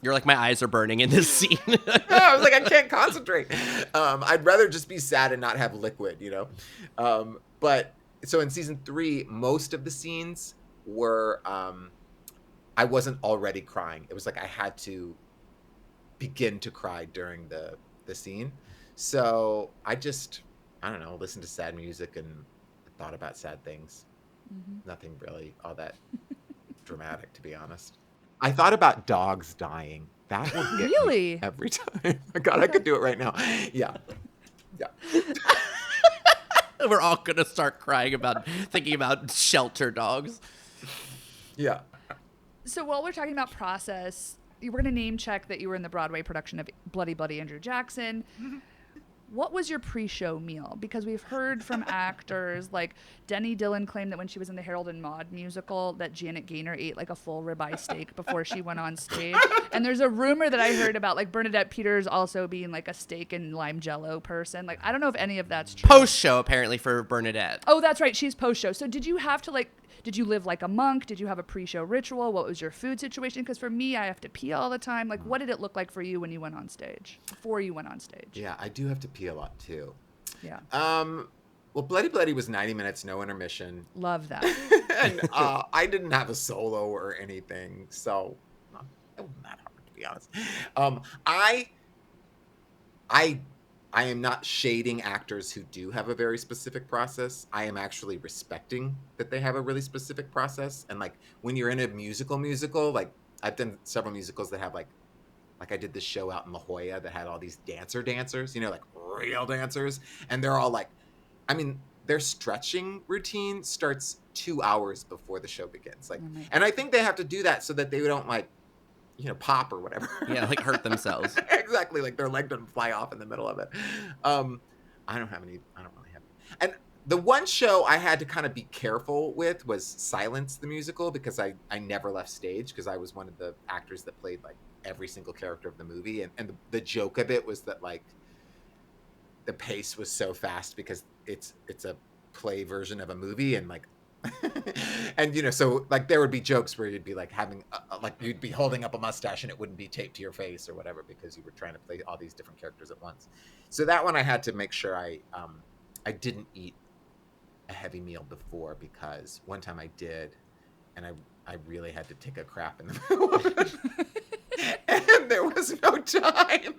You're like, my eyes are burning in this scene. I was like, I can't concentrate. I'd rather just be sad and not have liquid, you know? But so in season 3, most of the scenes were, I wasn't already crying. It was like I had to begin to cry during the scene. So I don't know, listened to sad music and thought about sad things. Nothing really all that dramatic, to be honest. I thought about dogs dying. That will get me every time. Oh God, I could do it right now. Yeah. We're all gonna start crying about thinking about shelter dogs. Yeah. So while we're talking about process, we're gonna name check that you were in the Broadway production of Bloody Bloody Andrew Jackson. What was your pre-show meal? Because we've heard from actors like Denny Dillon claimed that when she was in the Harold and Maude musical that Janet Gaynor ate like a full ribeye steak before she went on stage. And there's a rumor that I heard about like Bernadette Peters also being like a steak and lime jello person. Like, I don't know if any of that's true. Post-show, apparently, for Bernadette. Oh, that's right. She's post-show. So did you have to did you live like a monk? Did you have a pre-show ritual? What was your food situation? Because for me, I have to pee all the time. Like, what did it look like for you when you went on stage? Before you went on stage? Yeah, I do have to pee a lot too. Yeah. Well, Bloody Bloody was 90 minutes, no intermission. Love that. And I didn't have a solo or anything, so it wasn't that hard, to be honest. I am not shading actors who do have a very specific process. I am actually respecting that they have a really specific process. And like when you're in a musical, like I've done several musicals that have like I did this show out in La Jolla that had all these dancers, you know, like real dancers. And they're all like, I mean, their stretching routine starts 2 hours before the show begins. Like, and I think they have to do that so that they don't like, you know, pop or whatever. Yeah, like hurt themselves. Exactly, like their leg doesn't fly off in the middle of it. I don't really have. And the one show I had to kind of be careful with was Silence the musical because I never left stage because I was one of the actors that played like every single character of the movie. And the joke of it was that like the pace was so fast because it's a play version of a movie and like and you know, so like there would be jokes where you'd be like having like you'd be holding up a mustache and it wouldn't be taped to your face or whatever because you were trying to play all these different characters at once. So that one I had to make sure I didn't eat a heavy meal before because one time I did and I really had to take a crap in the middle of it. And there was no time.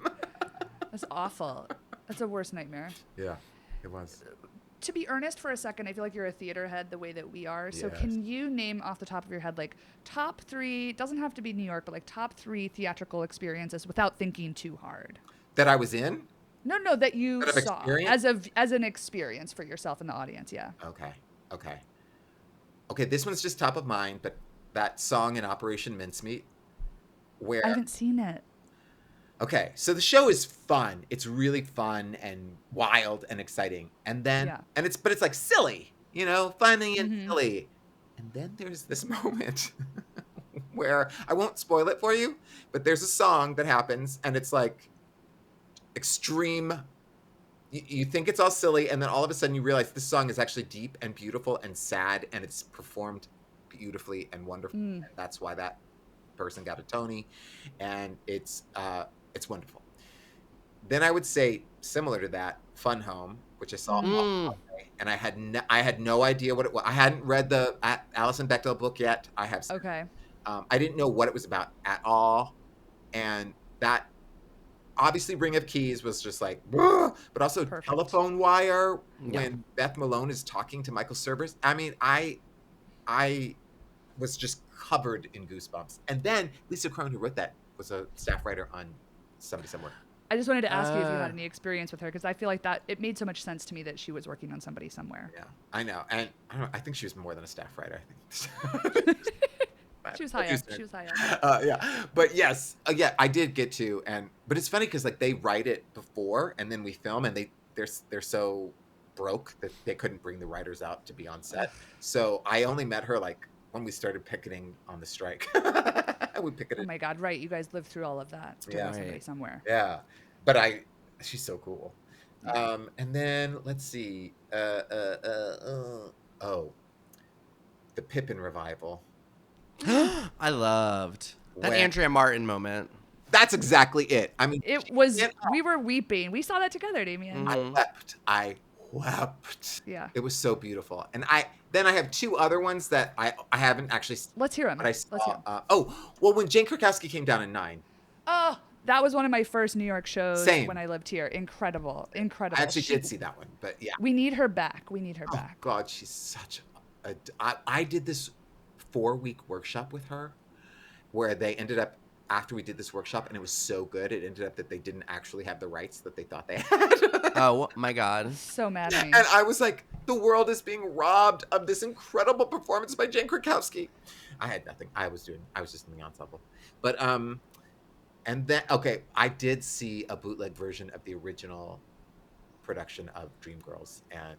That's awful. That's a worst nightmare. Yeah, it was. To be earnest for a second, I feel like you're a theater head the way that we are. So Yes. can you name off the top of your head, like top 3, doesn't have to be New York, but like top 3 theatrical experiences without thinking too hard? That I was in? No, that you That I've saw experienced? as an experience for yourself and the audience. Yeah. Okay, this one's just top of mind, but that song in Operation Mincemeat where I haven't seen it. Okay, so the show is fun. It's really fun and wild and exciting. And then and it's like silly, you know, funny and silly. And then there's this moment where I won't spoil it for you, but there's a song that happens and it's like extreme. You think it's all silly, and then all of a sudden you realize this song is actually deep and beautiful and sad, and it's performed beautifully and wonderfully. And that's why that person got a Tony, and it's wonderful. Then I would say similar to that, Fun Home, which I saw on Broadway, and I had no idea what it was. I hadn't read the Alison Bechdel book yet. I have. Okay. I didn't know what it was about at all, and that obviously Ring of Keys was just like, but also Perfect. Telephone Wire when Beth Malone is talking to Michael Cerveris. I mean, I was just covered in goosebumps. And then Lisa Crone, who wrote that, was a staff writer on Somebody Somewhere. I just wanted to ask you if you had any experience with her because I feel like that it made so much sense to me that she was working on Somebody Somewhere. Yeah, I know. And I think she was more than a staff writer. I think. She was high up. Yeah, but yes, I did get to, but it's funny because like they write it before and then we film, and they're so broke, that they couldn't bring the writers out to be on set. So I only met her like when we started picketing on the strike. We picketed. Oh my God, right. You guys lived through all of that. Yeah. Somebody somewhere. Yeah. But she's so cool. Yeah. And then let's see. The Pippin revival. I loved that Andrea Martin moment. That's exactly it. I mean, it was, we were weeping. We saw that together, Damian. I wept. Yeah. It was so beautiful. And I have two other ones that I haven't actually. Let's hear them. But I saw, when Jane Krakowski came down in 9. Oh, that was one of my first New York shows. Same. When I lived here. Incredible. I actually did see that one, but yeah. We need her back. Oh God, she's such I did this 4-week workshop with her where they ended up, after we did this workshop, and it was so good, it ended up that they didn't actually have the rights that they thought they had. Oh my God. So mad at me. And I was like, the world is being robbed of this incredible performance by Jane Krakowski. I had nothing. I was just in the ensemble. But and then I did see a bootleg version of the original production of Dreamgirls, and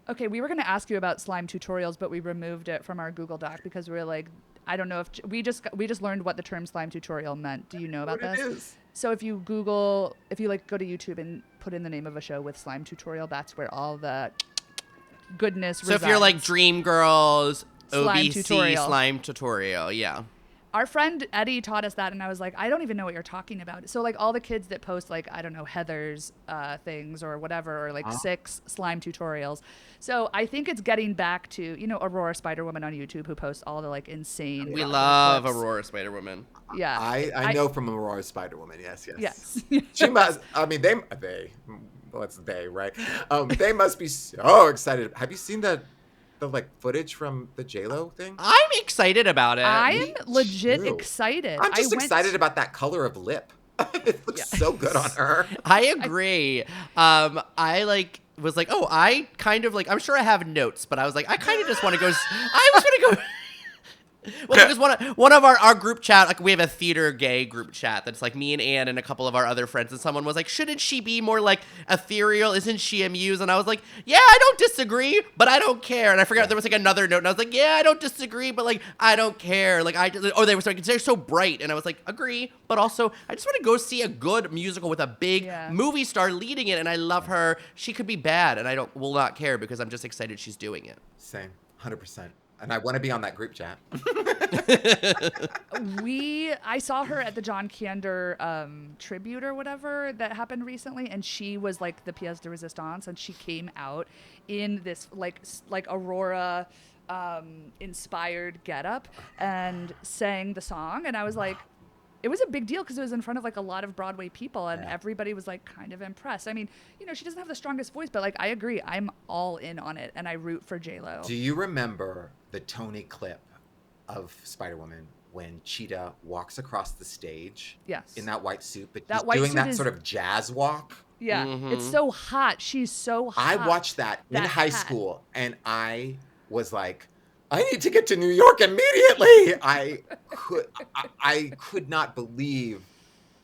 okay, we were going to ask you about slime tutorials, but we removed it from our Google Doc because we were like, I don't know if we just learned what the term slime tutorial meant. Do you know about this? It is. So if you like go to YouTube and put in the name of a show with slime tutorial, that's where all the goodness resides. So if you're like Dreamgirls, Slime OBC, tutorial. slime tutorial, yeah. Our friend Eddie taught us that, and I was like, I don't even know what you're talking about. So like all the kids that post like, I don't know, Heather's things or whatever, or like 6 slime tutorials. So I think it's getting back to, Aurora Spider-Woman on YouTube who posts all the like insane. We love clips. Aurora Spider-Woman. Yeah. I know from Aurora Spider-Woman. Yes. Yes. She must, I mean, what's they, right? They must be so excited. Have you seen the like footage from the J-Lo thing? I'm excited about it. I'm legit excited. I'm just excited about that color of lip. It looks so good on her. I agree. I like was like, I kind of like, I'm sure I have notes, but I was like, I kind of just want to go. I was going to go. Well, because one of our group chat, like we have a theater gay group chat that's like me and Anne and a couple of our other friends, and someone was like, shouldn't she be more like ethereal? Isn't she a muse? And I was like, yeah, I don't disagree, but I don't care. And I forgot there was like another note, and I was like, yeah, I don't disagree, but like I don't care. Like they were like, they're so bright, and I was like, agree, but also I just want to go see a good musical with a big movie star leading it, and I love her. She could be bad, and will not care because I'm just excited she's doing it. Same, 100%. And I want to be on that group chat. I saw her at the John Kander tribute or whatever that happened recently, and she was like the pièce de résistance, and she came out in this like Aurora inspired getup and sang the song, and I was like, it was a big deal because it was in front of like a lot of Broadway people, and everybody was like kind of impressed. I mean, she doesn't have the strongest voice, but like I agree, I'm all in on it, and I root for J-Lo. Do you remember the Tony clip of Spider-Woman when Cheetah walks across the stage? Yes. In that white suit, but that she's white doing suit that is... sort of jazz walk. Yeah, It's so hot. She's so hot. I watched that in high school, and I was like, I need to get to New York immediately. I could not believe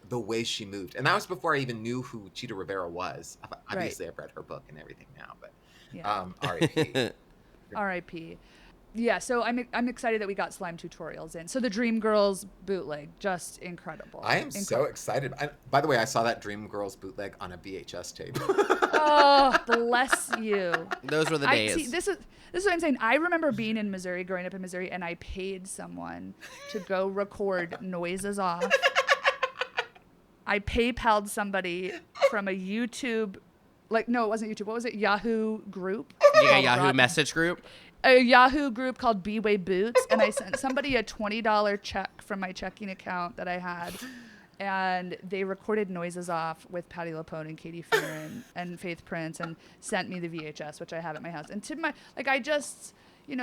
the way she moved. And that was before I even knew who Cheetah Rivera was. Obviously, I've read her book and everything now, but R.I.P. R.I.P. Yeah, so I'm excited that we got slime tutorials in. So the Dreamgirls bootleg, just incredible. I am so excited. By the way, I saw that Dreamgirls bootleg on a VHS tape. Oh, bless you. Those were the days. This is what I'm saying. I remember being in Missouri, growing up in Missouri, and I paid someone to go record Noises Off. I PayPal'd somebody from a YouTube, no, it wasn't YouTube. What was it? Yahoo group? Yeah, Yahoo message group. A Yahoo group called B-Way Boots, and I sent somebody a $20 check from my checking account that I had, and they recorded Noises Off with Patti LuPone and Katie Fearon and Faith Prince, and sent me the VHS, which I have at my house. And to my,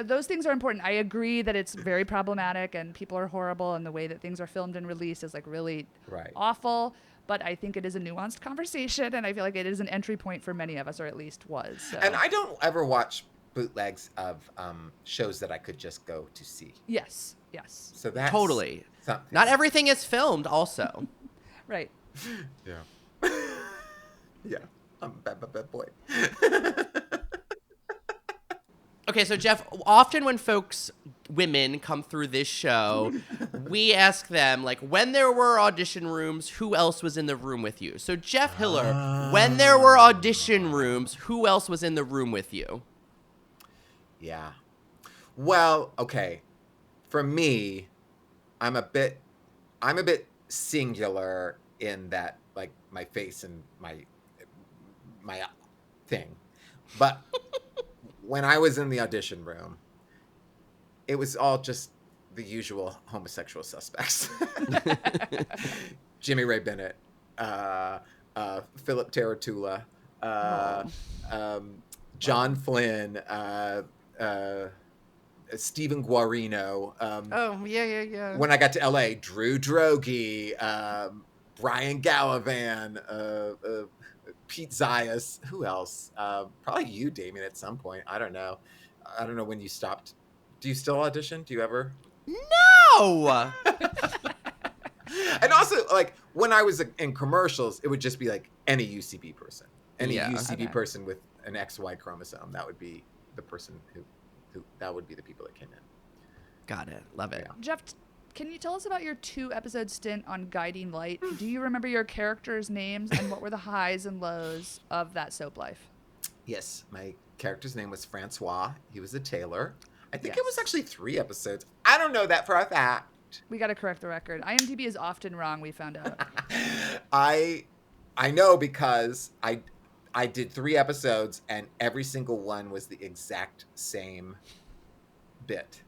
those things are important. I agree that it's very problematic and people are horrible, and the way that things are filmed and released is like really awful. But I think it is a nuanced conversation, and I feel like it is an entry point for many of us, or at least was. So. And I don't ever watch bootlegs of shows that I could just go to see. Yes. So that's totally something. Not everything is filmed also. Right. Yeah. Yeah. I'm a bad boy. Okay, so Jeff, often when women come through this show, we ask them, like, when there were audition rooms, who else was in the room with you? So Jeff Hiller, when there were audition rooms, who else was in the room with you? Yeah. Well, okay. For me, I'm a bit singular in that, like, my face and my thing. But when I was in the audition room, it was all just the usual homosexual suspects. Jimmy Ray Bennett, Philip Taratula, John Flynn, Stephen Guarino. Yeah. When I got to LA, Drew Droege, Brian Gallivan, Pete Zayas. Who else? Probably you, Damian, at some point. I don't know when you stopped. Do you still audition? Do you ever? No! And also, like, when I was in commercials, it would just be like any UCB person. Any UCB person with an XY chromosome. That would be the person who that would be the people that came in. Got it. Love it. Yeah. Jeff, can you tell us about your 2-episode stint on Guiding Light? Do you remember your characters' names and what were the highs and lows of that soap life? Yes, my character's name was Francois. He was a tailor. I think Yes. it was actually 3 episodes. I don't know that for a fact. We got to correct the record. IMDb is often wrong, we found out. I know because I did 3 episodes and every single one was the exact same bit.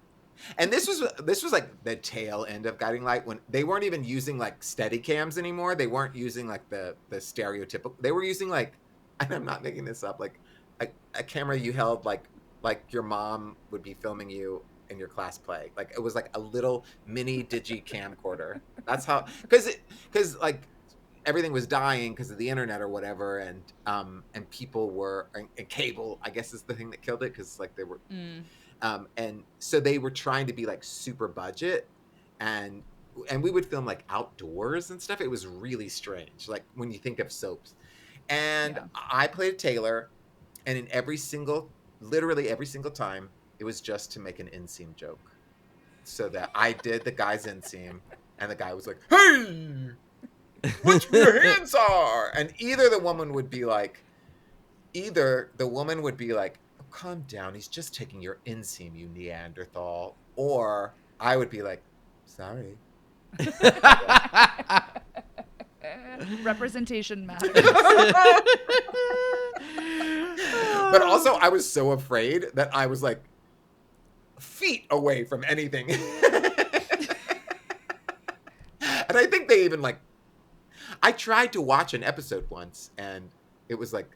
And this was like the tail end of Guiding Light, when they weren't even using like steady cams anymore. They weren't using like the stereotypical. They were using, like, and I'm not making this up, like a camera you held like your mom would be filming you in your class play. Like, it was like a little mini digi camcorder. That's how, because like everything was dying because of the internet or whatever, and people were, and cable, I guess, is the thing that killed it, because like they were. And so they were trying to be like super budget, and we would film like outdoors and stuff. It was really strange, like when you think of soaps. And I played a tailor, and in literally every single time, it was just to make an inseam joke, so that I did the guy's inseam, and the guy was like, "Hey, watch where your hands are," and either the woman would be like, "Oh, calm down, he's just taking your inseam, you Neanderthal," or I would be like, "Sorry." Representation matters. But also, I was so afraid that I was like feet away from anything. And I think they even like, I tried to watch an episode once, and it was like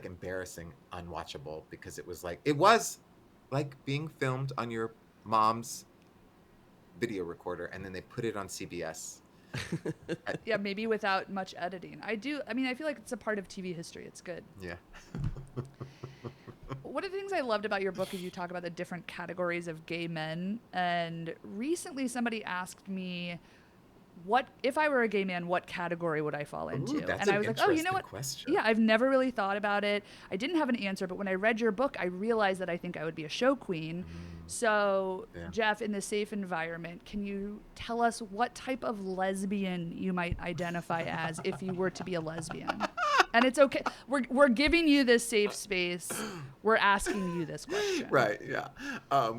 embarrassing, unwatchable, because it was like being filmed on your mom's video recorder, and then they put it on CBS. Yeah, maybe without much editing. I feel like it's a part of TV history. It's good. Yeah. One of the things I loved about your book is you talk about the different categories of gay men. And recently somebody asked me, what if I were a gay man, what category would I fall into? That's and I was like, oh, you know what? Question. Yeah, I've never really thought about it. I didn't have an answer, but when I read your book, I realized that I think I would be a show queen. So, Jeff, in the safe environment, can you tell us what type of lesbian you might identify as if you were to be a lesbian? And it's okay. We're giving you this safe space. We're asking you this question. Right. Yeah.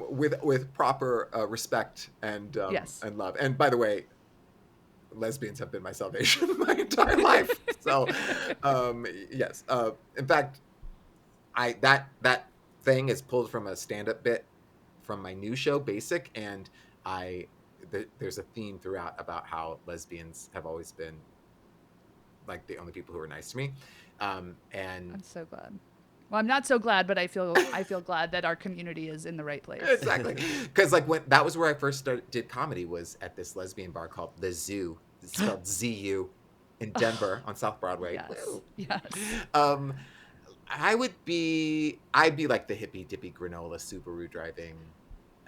With proper respect and and love. And by the way, lesbians have been my salvation my entire life. So, yes. In fact, that thing is pulled from a stand-up bit from my new show, Basic, and there's a theme throughout about how lesbians have always been like the only people who are nice to me. And I'm so glad. Well, I'm not so glad, but I feel glad that our community is in the right place. Exactly. Because like that was where I first did comedy, was at this lesbian bar called The Zoo. It's spelled ZU in Denver on South Broadway. Yes. Yes. I'd be like the hippy dippy granola Subaru driving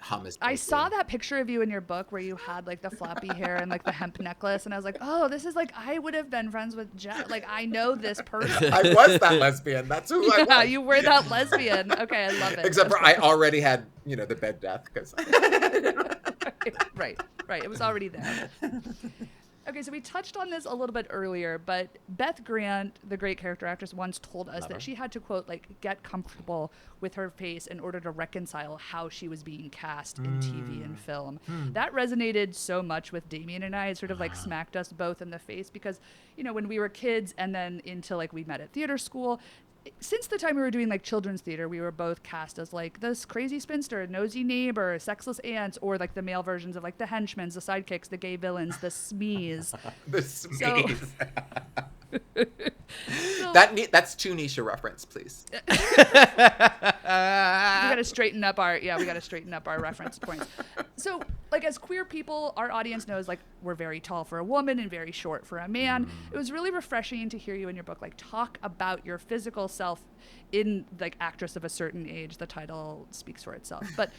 hummus. I saw that picture of you in your book where you had like the floppy hair and like the hemp necklace, and I was like, oh, this is like I would have been friends with Jeff. Like I know this person. I was that lesbian. That's who I was. Yeah, you were that lesbian. Okay, I love it. Except for I already had, the bed death because. Right. It was already there. Okay, so we touched on this a little bit earlier, but Beth Grant, the great character actress, once told us that she had to, quote, like, get comfortable with her face in order to reconcile how she was being cast in TV and film. That resonated so much with Damian and I. It sort of, like, smacked us both in the face because, when we were kids and then into, like, we met at theater school, since the time we were doing like children's theater, we were both cast as like this crazy spinster, nosy neighbor, sexless aunts, or like the male versions of like the henchmen, the sidekicks, the gay villains, the smees. The smees. That's too niche a reference, please. We gotta straighten up our reference points. So like as queer people, our audience knows like we're very tall for a woman and very short for a man. It was really refreshing to hear you in your book like talk about your physical self in like actress of a certain age. The title speaks for itself. But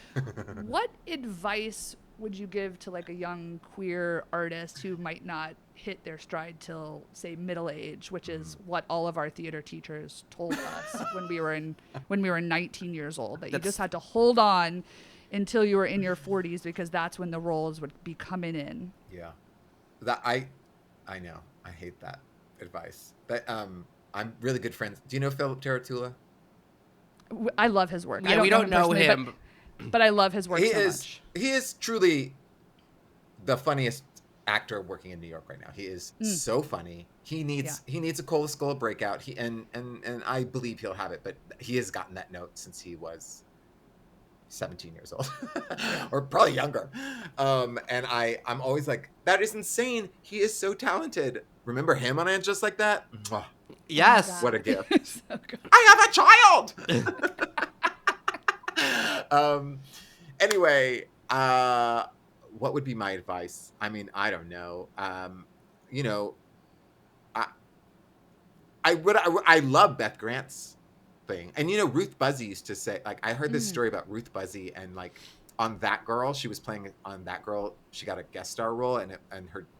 what advice would you give to like a young queer artist who might not hit their stride till say middle age, which is what all of our theater teachers told us when we were 19 years old, that you just had to hold on until you were in your 40s because that's when the roles would be coming in. Yeah. That I know. I hate that advice. But I'm really good friends. Do you know Philip Taratula? I love his work. Yeah, we don't know him. But I love his work much. He is truly the funniest actor working in New York right now. He is so funny. He needs a Cola Skull breakout. And I believe he'll have it, but he has gotten that note since he was 17 years old or probably younger. And I'm always like, that is insane. He is so talented. Remember him on And Just Like That? Yes. Oh what a gift. So good. I have a child. Anyway, what would be my advice? I mean, I don't know. I love Beth Grant's thing. And, Ruth Buzzy used to say, like, I heard this story about Ruth Buzzy and like on That Girl, she was playing on That Girl. She got a guest star role and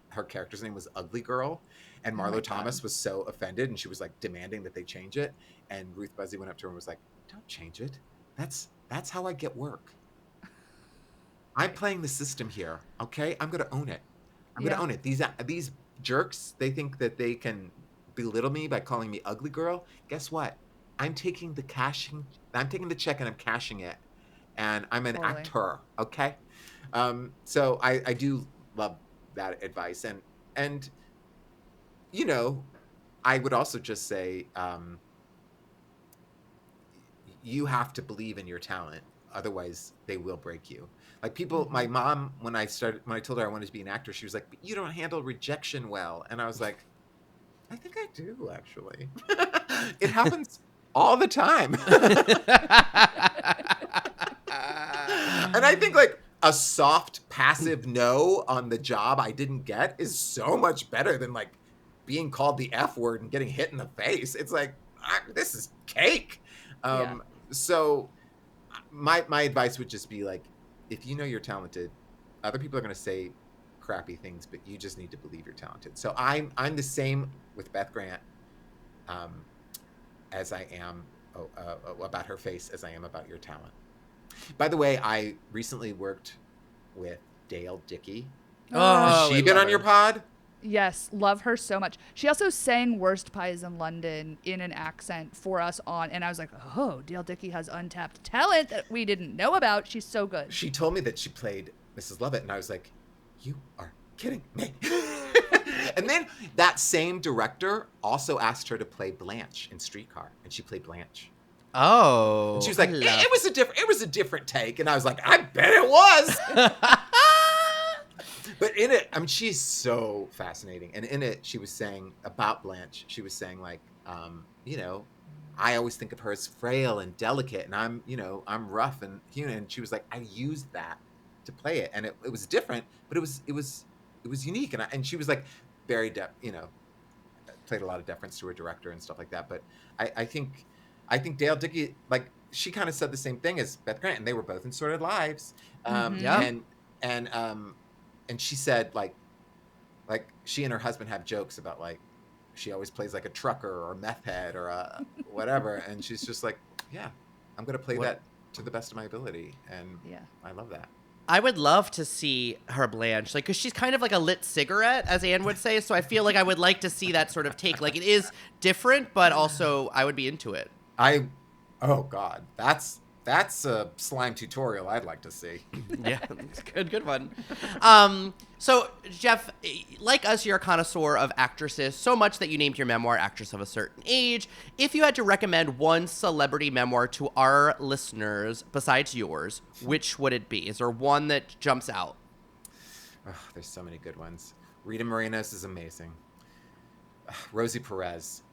her character's name was Ugly Girl. And Marlo Thomas was so offended and she was like demanding that they change it. And Ruth Buzzy went up to her and was like, don't change it. That's how I get work. I'm playing the system here, okay? I'm going to own it. I'm going to own it. These jerks, they think that they can belittle me by calling me Ugly Girl. Guess what? I'm taking the check and I'm cashing it. And I'm an actor, okay? So I do love that advice. And I would also just say you have to believe in your talent. Otherwise, they will break you. Like people, my mom, when I told her I wanted to be an actor, she was like, but you don't handle rejection well. And I was like, I think I do, actually. It happens all the time. And I think like a soft, passive no on the job I didn't get is so much better than like being called the F word and getting hit in the face. It's like, this is cake. So my advice would just be like, if you know you're talented, other people are going to say crappy things, but you just need to believe you're talented. So I'm the same with Beth Grant as I am about her face as I am about your talent. By the way, I recently worked with Dale Dickey. Has she been on your pod? Yes, love her so much. She also sang Worst Pies in London in an accent for us and I was like, oh, Dale Dickey has untapped talent that we didn't know about. She's so good. She told me that she played Mrs. Lovett, and I was like, you are kidding me. And then that same director also asked her to play Blanche in Streetcar, and she played Blanche. Oh. And she was like, it was a different take, and I was like, I bet it was. But in it, I mean, she's so fascinating. And in it, she was saying about Blanche, she was saying like, I always think of her as frail and delicate, and I'm rough and human. And she was like, I used that to play it, and it was different, but it was unique. And she was like very played a lot of deference to her director and stuff like that. But I think Dale Dickey, like she kind of said the same thing as Beth Grant, and they were both in Sordid Lives. Yeah. And she said like she and her husband have jokes about like she always plays like a trucker or a meth head or a whatever, and she's just like, yeah, I'm gonna play that to the best of my ability, and I love that. I would love to see her Blanche, like, because she's kind of like a lit cigarette, as Anne would say. So I feel like I would like to see that sort of take. Like, it is different, but also I would be into it. Oh God, that's a slime tutorial I'd like to see. Yeah, it's good one. So Jeff, like us, you're a connoisseur of actresses, so much that you named your memoir Actress of a Certain Age. If you had to recommend one celebrity memoir to our listeners besides yours, which would it be? Is there one that jumps out? Oh, there's so many good ones. Rita Moreno's is amazing. Rosie Perez.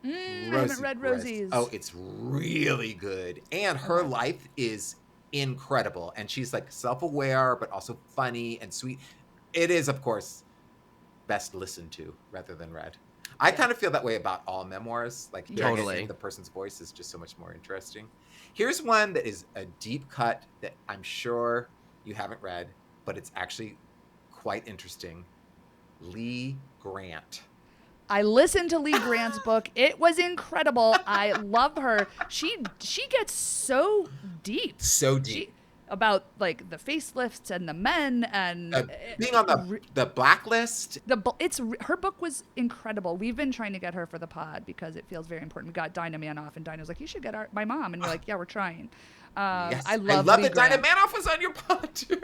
I haven't read Rosie's. Oh, it's really good. And her life is incredible. And she's like self-aware, but also funny and sweet. It is, of course, best listened to rather than read. I kind of feel that way about all memoirs. Like hearing it in the person's voice is just so much more interesting. Here's one that is a deep cut that I'm sure you haven't read, but it's actually quite interesting. Lee Grant. I listened to Lee Grant's book. It was incredible. I love her. She gets so deep. So deep. About like the facelifts and the men and being on the blacklist. Her book was incredible. We've been trying to get her for the pod because it feels very important. We got Dinah Manoff, and Dinah was like, "You should get my mom," and we're like, "Yeah, we're trying." Yes. I love that Dinah Manoff was on your pod too.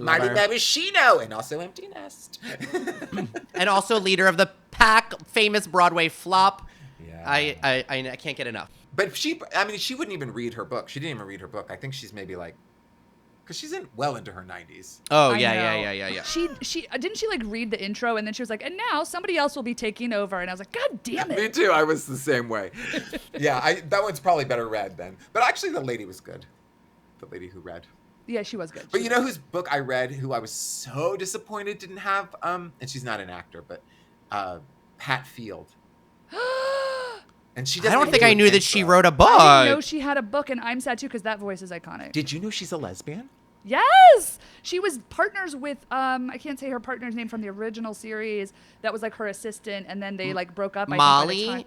Marty Mavishino, and also Empty Nest. And also leader of the Pack, famous Broadway flop. Yeah. I can't get enough. But she wouldn't even read her book. She didn't even read her book. I think she's maybe like, because she's well into her 90s. Oh, yeah. She didn't she like read the intro, and then she was like, and now somebody else will be taking over. And I was like, God damn it. Me too. I was the same way. Yeah, that one's probably better read then. But actually the lady was good. The lady who read. Yeah, she was good. But you know whose book I read, who I was so disappointed didn't have, and she's not an actor, but Pat Field. And she doesn't. I don't think I knew that she wrote a book. I didn't know she had a book, and I'm sad too because that voice is iconic. Did you know she's a lesbian? Yes, she was partners with I can't say her partner's name from the original series. That was like her assistant, and then they like broke up. Molly.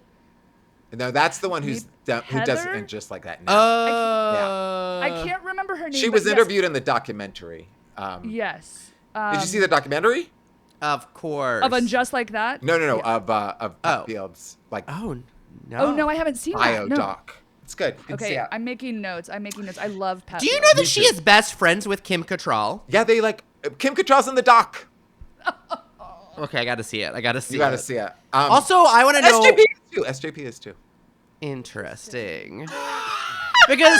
No, that's the one who does it just like that. Now. Oh, I can't remember her name. She was interviewed in the documentary. Yes. Did you see the documentary? Of course. Of Just Like That? No. Yeah. Of Pat Field's like. Oh no. Oh no, I haven't seen that. No. Doc. It's good. Okay, I'm making notes. I love Pat. Do you know that she is best friends with Kim Cattrall? Yeah, they like Kim Cattrall's in the doc. Okay, I got to see it. You got to see it. Also, I want to know. SJP is too. Interesting. Because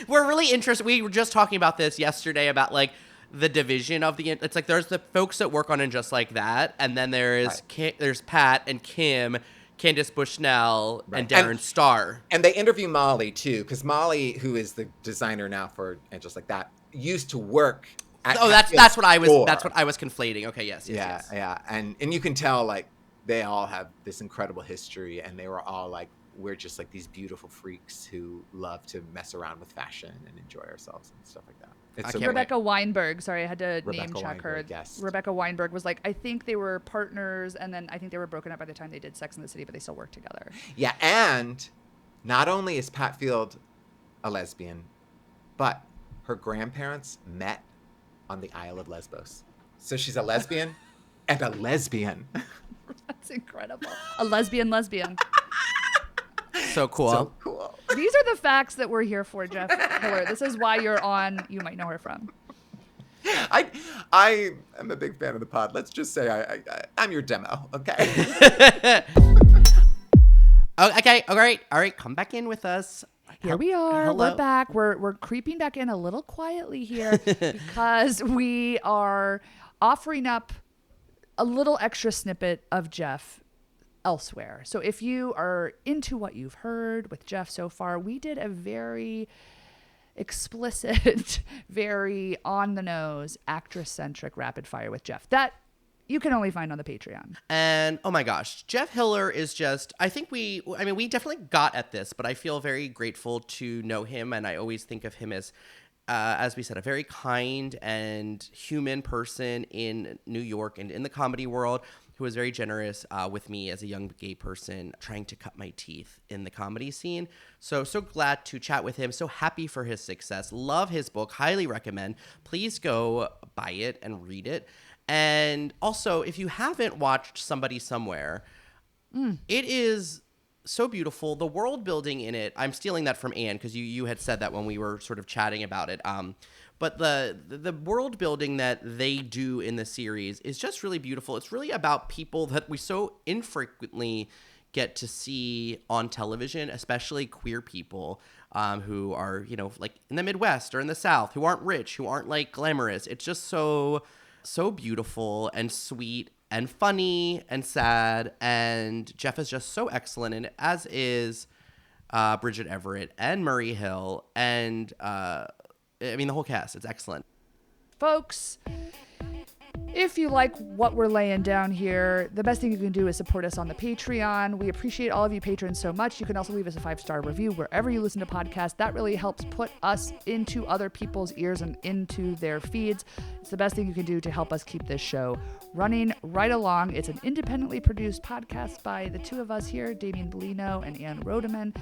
we're really interested. We were just talking about this yesterday about like the division of the. It's like there's the folks that work on And Just Like That, and then there's Pat and Kim, Candice Bushnell, and Darren Star. And they interview Molly too, because Molly, who is the designer now for And Just Like That, used to work. That's what I was conflating. Okay, yes. Yeah, and you can tell like they all have this incredible history, and they were all like, we're just like these beautiful freaks who love to mess around with fashion and enjoy ourselves and stuff like that. Rebecca Weinberg. Sorry, I had to name check Weinberg, her. Yes. Rebecca Weinberg was like, I think they were partners, and then I think they were broken up by the time they did Sex and the City, but they still worked together. Yeah, and not only is Pat Field a lesbian, but her grandparents met on the Isle of Lesbos. So she's a lesbian and a lesbian. That's incredible. A lesbian. So cool. So cool. These are the facts that we're here for, Jeff Hiller. This is why you're on You Might Know Her From. I am a big fan of the pod. Let's just say I'm your demo, okay? Okay, all right. Come back in with us. Here we are. Hello. We're back. We're creeping back in a little quietly here because we are offering up a little extra snippet of Jeff elsewhere. So if you are into what you've heard with Jeff so far, we did a very explicit, very on the nose, actress-centric rapid fire with Jeff. That you can only find on the Patreon. And oh my gosh, Jeff Hiller is just, I think we definitely got at this, but I feel very grateful to know him. And I always think of him as we said, a very kind and human person in New York and in the comedy world, who was very generous with me as a young gay person trying to cut my teeth in the comedy scene. So glad to chat with him. So happy for his success. Love his book. Highly recommend. Please go buy it and read it. And also, if you haven't watched Somebody Somewhere, it is so beautiful. The world building in it, I'm stealing that from Anne because you had said that when we were sort of chatting about it. But the world building that they do in the series is just really beautiful. It's really about people that we so infrequently get to see on television, especially queer people who are, like in the Midwest or in the South, who aren't rich, who aren't like glamorous. It's just so beautiful and sweet and funny and sad. And Jeff is just so excellent in it, as is Bridget Everett and Murray Hill. And the whole cast. It's excellent. Folks, if you like what we're laying down here, the best thing you can do is support us on the Patreon. We appreciate all of you patrons so much. You can also leave us a 5-star review wherever you listen to podcasts. That really helps put us into other people's ears and into their feeds. It's the best thing you can do to help us keep this show running right along. It's an independently produced podcast by the two of us here, Damian Bellino and Anne Rodeman.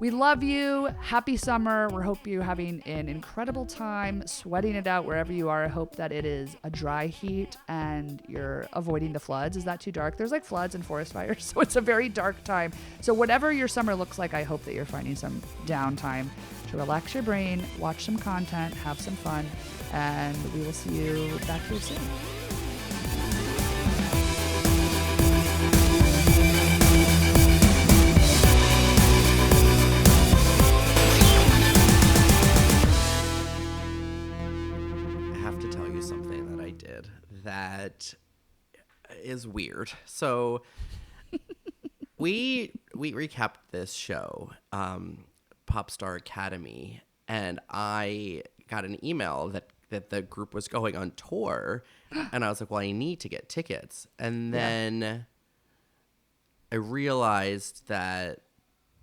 We love you. Happy summer. We hope you're having an incredible time sweating it out wherever you are. I hope that it is a dry heat and you're avoiding the floods. Is that too dark? There's like floods and forest fires, so it's a very dark time. So whatever your summer looks like, I hope that you're finding some downtime to relax your brain, watch some content, have some fun, and we will see you back here soon. That is weird. So we recapped this show, Pop Star Academy, and I got an email that the group was going on tour, and I was like, well, I need to get tickets. And then I realized that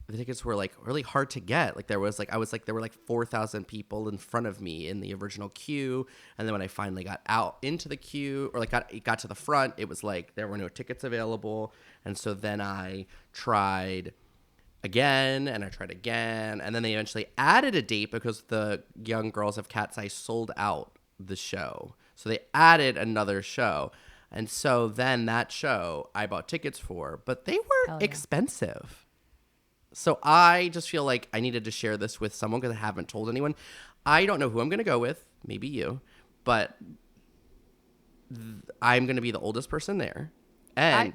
the tickets were like really hard to get. Like there were like 4,000 people in front of me in the original queue. And then when I finally got out into the queue, or like got to the front, it was like there were no tickets available. And so then I tried again and I tried again. And then they eventually added a date because the Young Girls of Cat's Eye sold out the show. So they added another show. And so then that show I bought tickets for, but they were expensive. So I just feel like I needed to share this with someone because I haven't told anyone. I don't know who I'm going to go with, maybe you, but I'm going to be the oldest person there. And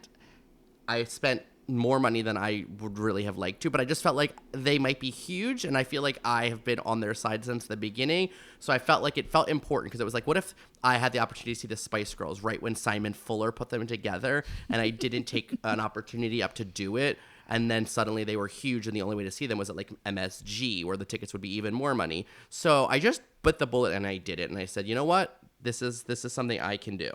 I spent more money than I would really have liked to, but I just felt like they might be huge, and I feel like I have been on their side since the beginning. So I felt like it felt important because it was like, what if I had the opportunity to see the Spice Girls right when Simon Fuller put them together, and I didn't take an opportunity up to do it? And then suddenly they were huge, and the only way to see them was at like MSG, where the tickets would be even more money. So I just bit the bullet and I did it. And I said, you know what? This is something I can do.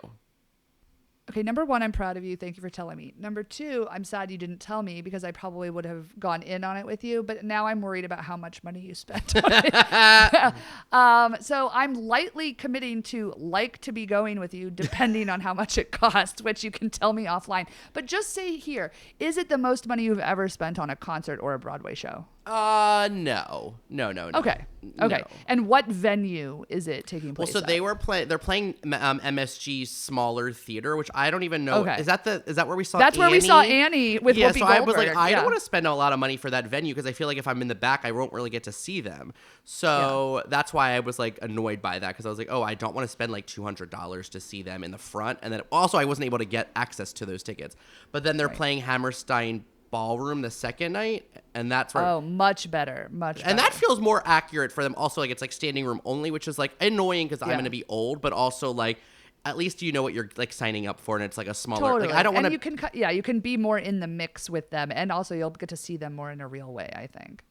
Okay, number one, I'm proud of you. Thank you for telling me. Number two, I'm sad you didn't tell me because I probably would have gone in on it with you. But now I'm worried about how much money you spent on it. So I'm lightly committing to like to be going with you, depending on how much it costs, which you can tell me offline. But just say here, is it the most money you've ever spent on a concert or a Broadway show? No. Okay. No. And what venue is it taking place Well, so at? they're playing MSG's smaller theater, which I don't even know. Okay. Is that where we saw That's Annie? where we saw Annie with Whoopi so Goldberg. I was like, I don't want to spend a lot of money for that venue because I feel like if I'm in the back, I won't really get to see them. So that's why I was like annoyed by that because I was like, oh, I don't want to spend like $200 to see them in the front. And then also I wasn't able to get access to those tickets. But then they're playing Hammerstein Ballroom the second night, and that's where much better. And that feels more accurate for them also. Like it's like standing room only, which is like annoying because I'm gonna be old, but also like at least you know what you're like signing up for, and it's like a smaller. Totally. Like I don't want to. You can be more in the mix with them, and also you'll get to see them more in a real way, I think.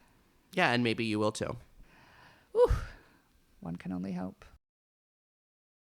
Yeah, and maybe you will too. Whew. One can only hope.